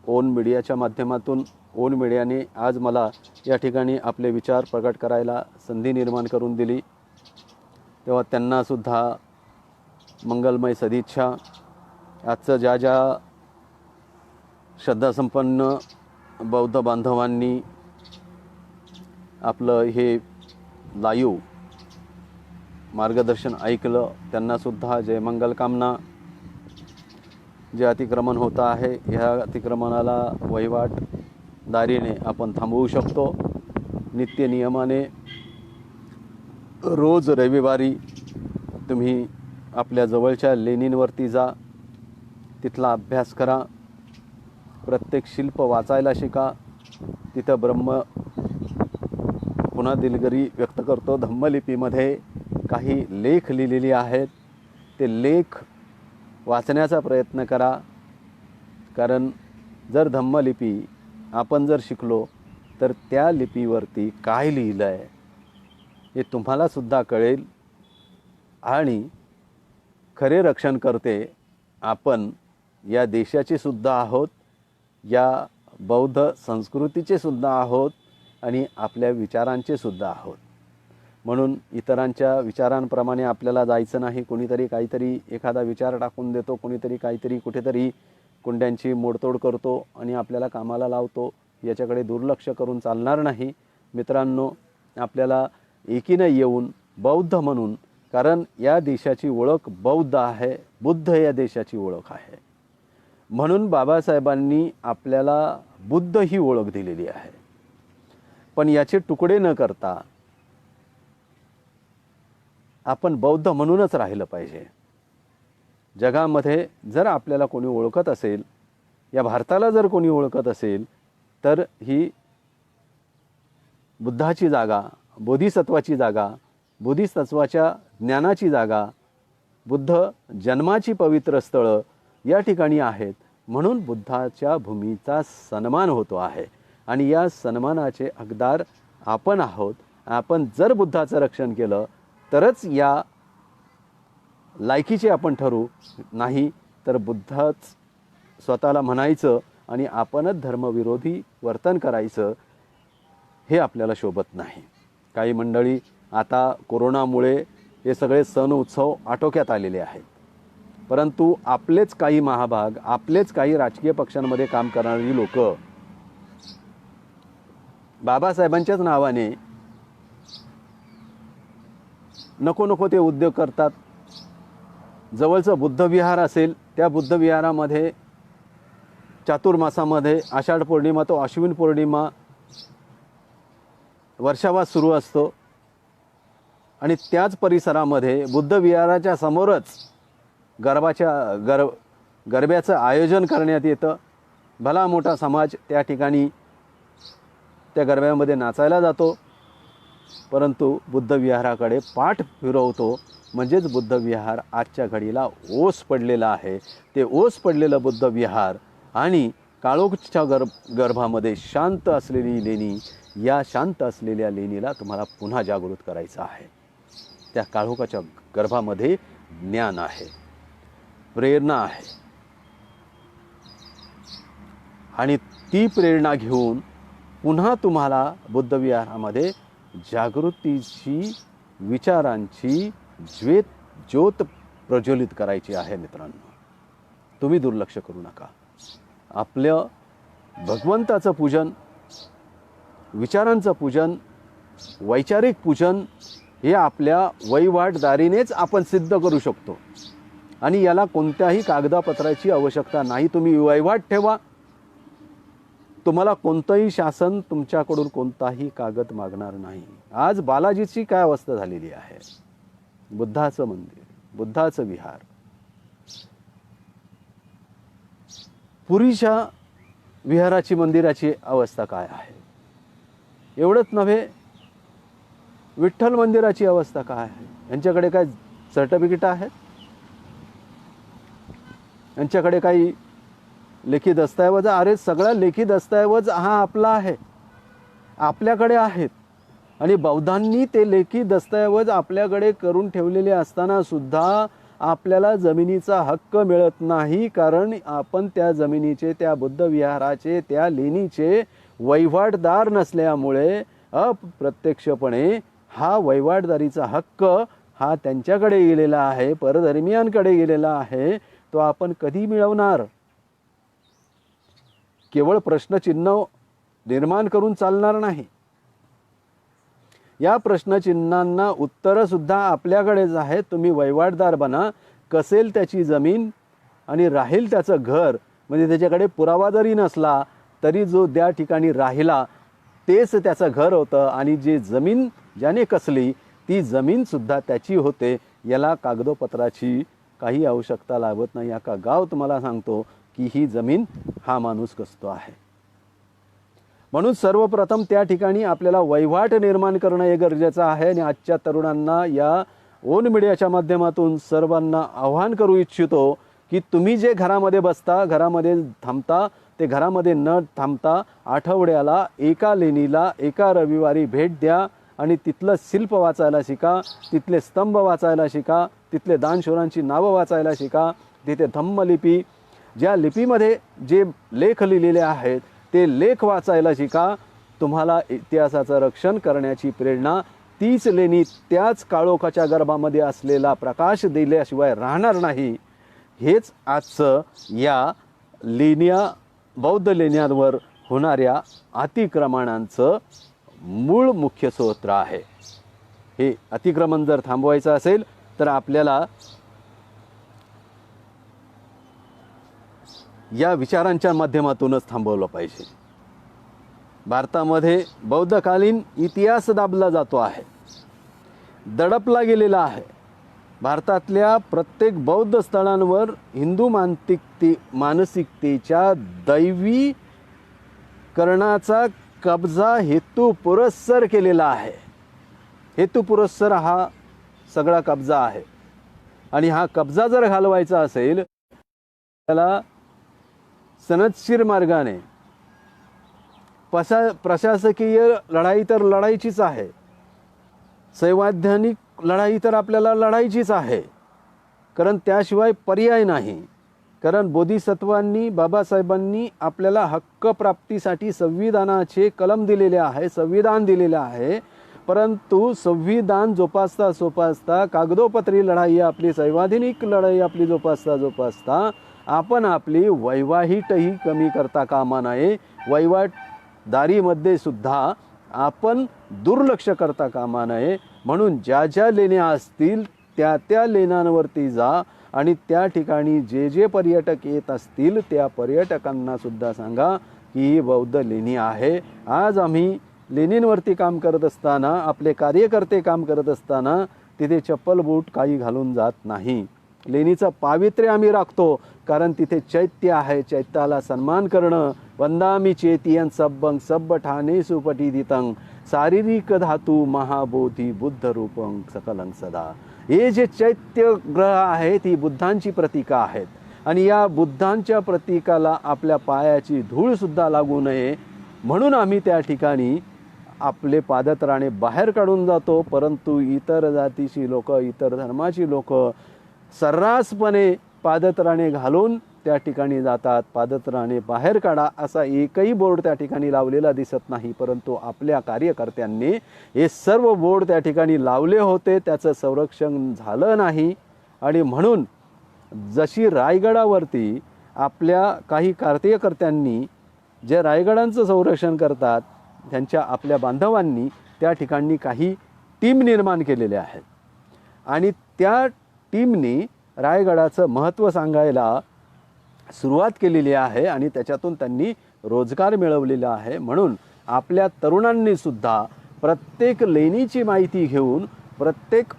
ओन मीडियाच्या माध्यमातून. ओन मीडियाने आज मला या ठिकाणी आपले विचार प्रकट करायला संधी निर्माण करून दिली, तेव्हा त्यांनासुद्धा मंगलमय सदिच्छा. आजचं ज्या ज्या श्रद्धासंपन्न बौद्ध बांधवांनी आपलं हे लाईव्ह मार्गदर्शन ऐकलं त्यांनासुद्धा जय मंगलकामना. जे अतिक्रमण होतं आहे ह्या अतिक्रमणाला वहिवाटदारीने आपण थांबवू शकतो. नित्य नियमाने रोज रविवारी तुम्ही आपल्या जवळच्या लेणींवरती जा, तिथला अभ्यास करा, प्रत्येक शिल्प वाचायला शिका. तिथं ब्रह्म पुन्हा दिलगिरी व्यक्त करतो. धम्मलिपीमध्ये काही लेख लिहिलेले आहेत, ते लेख वाचण्याचा प्रयत्न करा. कारण जर धम्मलिपी आपण जर शिकलो तर त्या लिपीवरती काय लिहिलं आहे हे तुम्हालासुद्धा कळेल. आणि खरे रक्षण करते आपण या देशाचे सुद्धा आहोत, या बौद्ध संस्कृतीचे सुद्धा आहोत आणि आपल्या विचारांचे सुद्धा आहोत. म्हणून इतरांच्या विचारांप्रमाणे आपल्याला जायचं नाही. कोणीतरी काहीतरी एखादा विचार टाकून देतो, कोणीतरी काहीतरी कुठेतरी कुंड्यांची मोडतोड करतो आणि आपल्याला कामाला लावतो. याच्याकडे दुर्लक्ष करून चालणार नाही. मित्रांनो, आपल्याला एकीनं येऊन बौद्ध म्हणून, कारण या देशाची ओळख बौद्ध आहे, बुद्ध या देशाची ओळख आहे. म्हणून बाबासाहेबांनी आपल्याला बुद्ध ही ओळख दिलेली आहे. पण याचे तुकडे न करता आपण बौद्ध म्हणूनच राहिलं पाहिजे. जगामध्ये जर आपल्याला कोणी ओळखत असेल, या भारताला जर कोणी ओळखत असेल, तर ही बुद्धाची जागा, बोधिसत्वाची जागा, बोधिसत्वाच्या ज्ञानाची जागा, बुद्ध जन्माची पवित्र स्थळं या ठिकाणी आहेत. म्हणून बुद्धाच्या भूमीचा सन्मान होतो आहे आणि या सन्मानाचे हकदार आपण आहोत. आपण जर बुद्धाचं रक्षण केलं तरच या लायकीचे आपण ठरू, नाही तर बुद्धच स्वतःला म्हणायचं आणि आपणच धर्मविरोधी वर्तन करायचं, हे आपल्याला शोभत नाही. काही मंडळी आता कोरोनामुळे हे सगळे सण उत्सव आटोक्यात आलेले आहेत, परंतु आपलेच काही महाभाग, आपलेच काही राजकीय पक्षांमध्ये काम करणारी लोक बाबासाहेबांच्याच नावाने नको नको ते उद्योग करतात. जवळचं बुद्धविहार असेल, त्या बुद्धविहारामध्ये चातुर्मासामध्ये आषाढ पौर्णिमा तो अश्विन पौर्णिमा वर्षावास सुरू असतो आणि त्याच परिसरामध्ये बुद्ध विहाराच्या समोरच गरब्याचं आयोजन करण्यात येतं. भला मोठा समाज त्या ठिकाणी त्या गरब्यामध्ये नाचायला जातो, परंतु बुद्ध विहाराकडे पाठ फिरवतो. म्हणजेच बुद्ध विहार आजच्या घडीला ओस पडलेलं आहे. ते ओस पडलेलं बुद्ध विहार आणि काळोखच्या गर्भामध्ये शांत असलेली लेणी, या शांत असलेल्या लेणीला तुम्हाला पुन्हा जागृत करायचं आहे. त्या काळोखाच्या गर्भामध्ये ज्ञान आहे, प्रेरणा आहे आणि ती प्रेरणा घेऊन पुन्हा तुम्हाला बुद्ध विहारामध्ये जागृतीची, विचारांची ज्योत प्रज्वलित करायची आहे. मित्रांनो, तुम्ही दुर्लक्ष करू नका. आपलं भगवंताचं पूजन, विचारांचं पूजन, वैचारिक पूजन हे आपल्या वैवाटदारीनेच आपण सिद्ध करू शकतो आणि याला कोणत्याही कागदपत्राची आवश्यकता नाही. तुम्ही वैवाट ठेवा, तुम्हाला कोणतंही शासन तुमच्याकडून कोणताही कागद मागणार नाही. आज बालाजीची काय अवस्था झालेली आहे? बुद्धाचं मंदिर, बुद्धाचं विहार, पुरीच्या विहाराची, मंदिराची अवस्था काय आहे? एवढंच नव्हे, विठ्ठल मंदिराची अवस्था काय आहे? यांच्याकडे काय सर्टिफिकेट आहेत? यांच्याकडे काही लेखी दस्तऐवज? अरे सगळा लेखी दस्तऐवज हा आपला आहे, आपल्याकडे आहेत. आणि बौद्धांनी ते लेखी दस्तऐवज आपल्याकडे करून ठेवलेले असताना सुद्धा आपल्याला जमिनीचा हक्क मिळत नाही, कारण आपण त्या जमिनीचे, त्या बुद्ध विहाराचे, त्या लेणीचे वैवाटदार नसल्यामुळे अप्रत्यक्षपणे हा वैवाटदारीचा हक्क हा त्यांच्याकडे गेलेला आहे, परधर्मीयांकडे गेलेला आहे. तो आपण कधी मिळवणार? केवळ प्रश्नचिन्ह निर्माण करून चालणार नाही. या प्रश्नचिन्हांना उत्तरं सुद्धा आपल्याकडेच आहेत. तुम्ही वैवाटदार बना, कसेल त्याची जमीन आणि राहील त्याचं घर. म्हणजे त्याच्याकडे पुरावा जरी नसला तरी जो त्या ठिकाणी राहिला तेच त्याचं घर होतं आणि जी जमीन ज्याने कसली ती जमीनसुद्धा त्याची होते. याला कागदोपत्राची काही आवश्यकता लागत नाही. का गाव तुम्हाला सांगतो की ही जमीन हा माणूस कसतो आहे. म्हणून सर्वप्रथम त्या ठिकाणी आपल्याला वैवाट निर्माण करणं हे गरजेचं आहे. आणि आजच्या तरुणांना या ओन मीडियाच्या माध्यमातून सर्वांना आव्हान करू इच्छितो की तुम्ही जे घरामध्ये बसता, घरामध्ये थांबता, ते घरामध्ये न थांबता आठवड्याला एका लेणीला एका रविवारी भेट द्या आणि तिथलं शिल्प वाचायला शिका, तिथले स्तंभ वाचायला शिका, तिथले दानशूरांची नावं वाचायला शिका, तिथे धम्मलिपी, ज्या लिपीमध्ये जे लेख लिहिलेले आहेत ते लेख वाचायला शिका. तुम्हाला इतिहासाचं रक्षण करण्याची प्रेरणा तीच लेणी, त्याच काळोखाच्या गर्भामध्ये असलेला प्रकाश दिल्याशिवाय राहणार नाही. हेच आजचं या लेण्या, बौद्ध लेण्यांवर होणाऱ्या अतिक्रमणांचं मूळ मुख्य सूत्र आहे. हे अतिक्रमण जर थांबवायचं असेल तर आपल्याला या विचारांच्या माध्यमातूनच थांबवलं पाहिजे. भारतामध्ये बौद्धकालीन इतिहास दाबला जातो आहे, दडपला गेलेला आहे. भारतातल्या प्रत्येक बौद्ध स्थळांवर हिंदू मानसिकतेच्या दैवीकरणाचा कब्जा हेतुपुरस्सर केलेला आहे. हेतुपुरस्सर हा सगळा कब्जा आहे आणि हा कब्जा जर घालवायचा असेल त्याला सनदशीर मार्गाने, प्रशासकीय लढाई तर लढायचीच आहे, संवैधानिक लढाई तर आपल्याला लढायचीच आहे, कारण त्याशिवाय पर्याय नाही. कारण बोधिसत्वांनी, बाबासाहेबांनी आपल्याला हक्क प्राप्तीसाठी संविधानाचे कलम दिलेले आहे, संविधान दिलेले आहे. परंतु संविधान जोपासता कागदोपत्री लढाई आपली, संवैधानिक लढाई आपली जोपासता आपण आपली वैवाहिकही कमी करता कामा नये. वैवाटदारीमध्ये सुद्धा आपण दुर्लक्ष करता कामा नये. म्हणून ज्या ज्या लेण्या असतील त्या त्या लेण्यांवरती जा आणि त्या ठिकाणी जे जे पर्यटक येत असतील त्या पर्यटकांना सुद्धा सांगा की ही बौद्ध लेणी आहे. आज आम्ही लेनिनवरती काम करत असताना, आपले कार्यकर्ते काम करत असताना तिथे चप्पल बूट काही घालून जात नाही. लेणीचं पावित्र्य आम्ही राखतो, कारण तिथे चैत्य आहे. चैत्याला सन्मान करणं. वंदामी चेतियन सब्बं सब्ब ठाणे सुपटीदितं शारीरिक धातू महाबोधी बुद्ध रूपं सकलं सदा. हे जे चैत्य ग्रह आहेत ही बुद्धांची प्रतीका आहेत, आणि या बुद्धांच्या प्रतीकाला आपल्या पायाची धूळसुद्धा लागू नये म्हणून आम्ही त्या ठिकाणी आपले पादत्राणे बाहेर काढून जातो. परंतु इतर जातीची लोक, इतर धर्माची लोक सर्रासपणे पादत्राणे घालून त्या ठिकाणी जातात. पादत्राणे बाहेर काढा असा एकही बोर्ड त्या ठिकाणी लावलेला दिसत नाही, परंतु आपल्या कार्यकर्त्यांनी हे सर्व बोर्ड त्या ठिकाणी लावले होते. त्याचं संरक्षण झालं नाही, आणि म्हणून जशी रायगडावरती आपल्या काही कार्यकर्त्यांनी जे रायगडांचं संरक्षण करतात, त्यांच्या आपल्या बांधवांनी त्या ठिकाणी काही टीम निर्माण केलेल्या आहेत, आणि त्या टीमनी रायगडाचं महत्त्व सांगायला सुरुवात केलेली आहे, आणि त्याच्यातून त्यांनी रोजगार मिळवलेला आहे. म्हणून आपल्या तरुणांनी सुद्धा प्रत्येक लेणीची माहिती घेऊन, प्रत्येक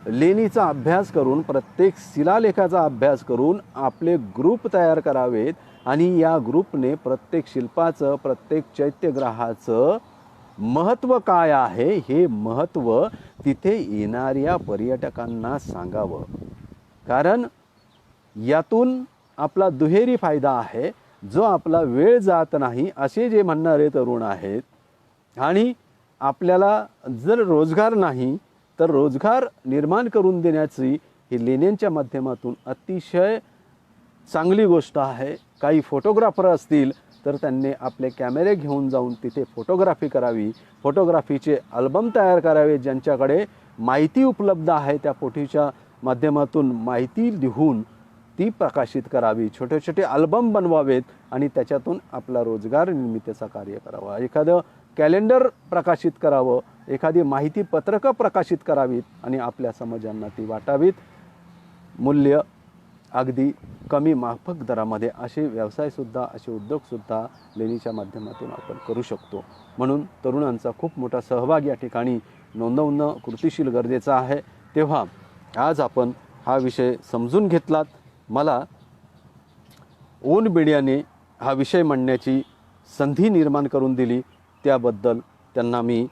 लेणीचा अभ्यास करून, प्रत्येक शिलालेखाचा अभ्यास करून आपले ग्रुप तयार करावेत, आणि या ग्रुपने प्रत्येक शिल्पाचं, प्रत्येक चैत्यग्रहाचं महत्त्व काय आहे हे महत्त्व तिथे येणाऱ्या पर्यटकांना सांगावं. कारण यातून आपला दुहेरी फायदा आहे. जो आपला वेळ जात नाही असे जे म्हणणारे तरुण आहेत, आणि आपल्याला जर रोजगार नाही तर रोजगार निर्माण करून देण्याची ही लेण्यांच्या माध्यमातून अतिशय चांगली गोष्ट आहे. काही फोटोग्राफर असतील तर त्यांनी आपले कॅमेरे घेऊन जाऊन तिथे फोटोग्राफी करावी, फोटोग्राफीचे अल्बम तयार करावे. ज्यांच्याकडे माहिती उपलब्ध आहे त्या फोटोच्या माध्यमातून माहिती लिहून ती प्रकाशित करावी. छोटे छोटे अल्बम बनवावेत आणि त्याच्यातून आपला रोजगार निर्मितीचा कार्य करावा. एखादं कॅलेंडर प्रकाशित करावं, एखादी माहिती पत्रकं प्रकाशित करावीत आणि आपल्या समाजांना ती वाटावीत. मूल्य अगदी कमी माफक दरामध्ये असे व्यवसायसुद्धा, असे उद्योगसुद्धा लेणीच्या माध्यमातून आपण करू शकतो. म्हणून तरुणांचा खूप मोठा सहभाग या ठिकाणी नोंदवणं कृतिशील गरजेचं आहे. तेव्हा आज आपण हा विषय समजून घेतलात. मला ओन मीडियाने हा विषय मांडण्याची संधी निर्माण करून दिली, त्याबद्दल त्यांना मी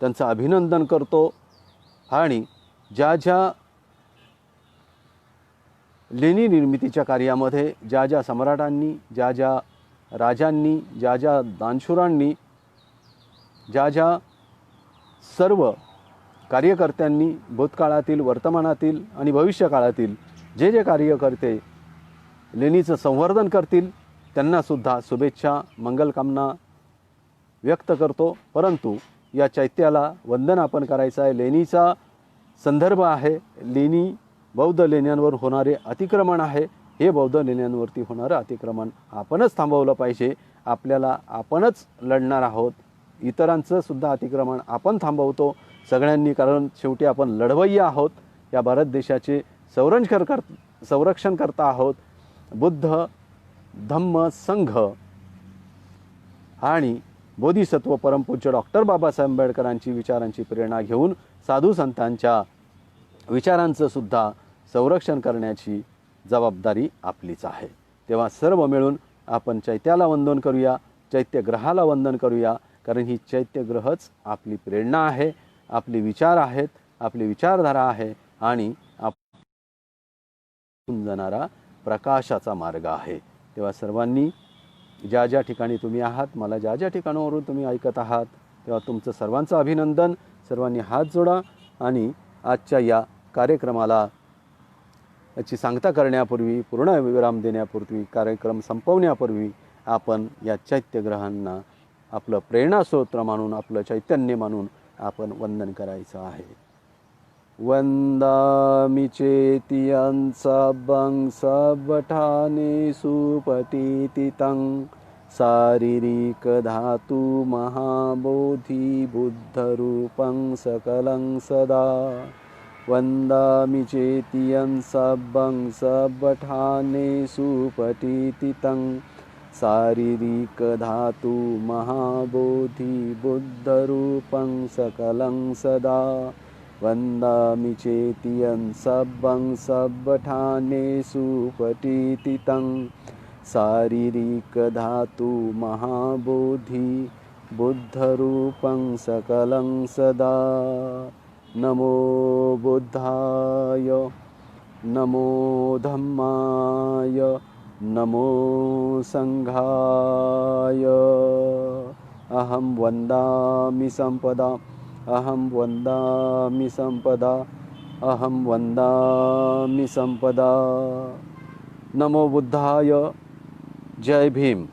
त्यांचं अभिनंदन करतो. आणि ज्या ज्या लेणी निर्मितीच्या कार्यामध्ये ज्या ज्या सम्राटांनी, ज्या ज्या राजांनी, ज्या ज्या दानशूरांनी, ज्या ज्या सर्व कार्यकर्त्यांनी भूतकाळातील, वर्तमानातील आणि भविष्यकाळातील जे जे कार्यकर्ते लेणीचं संवर्धन करतील त्यांनासुद्धा शुभेच्छा, मंगलकामना व्यक्त करतो. परंतु या चैत्याला वंदन आपण करायचं आहे. लेणीचा संदर्भ आहे. लेणी बौद्ध लेण्यांवर होणारे अतिक्रमण आहे. हे बौद्ध लेण्यांवरती होणारं अतिक्रमण आपणच थांबवलं पाहिजे. आपल्याला आपणच लढणार आहोत. इतरांचं सुद्धा अतिक्रमण आपण थांबवतो सगळ्यांनी, कारण शेवटी आपण लढवय्या आहोत. या भारत देशाचे संरक्षण करता आहोत. बुद्ध धम्म संघ आणि बोधिसत्व परमपूज्य डॉक्टर बाबासाहेब आंबेडकरांची विचारांची प्रेरणा घेऊन साधू संतांच्या विचारांचं सुद्धा संरक्षण करण्याची जबाबदारी आपलीच आहे. तेव्हा सर्व मिळून आपण चैत्याला वंदन करूया, चैत्यग्रहाला वंदन करूया. कारण ही चैत्यग्रहच आपली प्रेरणा आहे, आपले विचार आहेत, आपली विचारधारा आहे आणि आपण जाणारा प्रकाशाचा मार्ग आहे. तेव्हा सर्वांनी ज्या ज्या ठिकाणी तुम्ही आहात, मला ज्या ज्या ठिकाणावरून तुम्ही ऐकत आहात, तेव्हा तुमचं सर्वांचं अभिनंदन. सर्वांनी हात जोडा आणि आजच्या या कार्यक्रमाला याची सांगता करण्यापूर्वी, पूर्ण विराम देण्यापूर्वी, कार्यक्रम संपवण्यापूर्वी आपण या चैत्यग्रहांना आपलं प्रेरणास्रोत मानून, आपलं चैतन्य मानून आपण वंदन करायचं आहे. वंदामि चेतियं सब्बं सब्बठाने सुपटीतितं शारीरिक धातु महाबोधि बुद्धरूपं सकलं सदा. वंदामि चेतियं सब्बं सब्बठाने सुपटीतितं शारीरिक धातु महाबोधि बुद्धरूपं सकलं सदा वन्दामि चेतियं सब्बं सब्बठानेषु पठितं शारीरिक धातु महाबोधि बुद्धरूपं सकलं सदा नमो बुद्धाय नमो धम्माय नमो संघाय अहं वन्दामि संपदा अहं वन्दामि संपदा अहं वन्दामि संपदा नमो बुद्धाय जय भीम।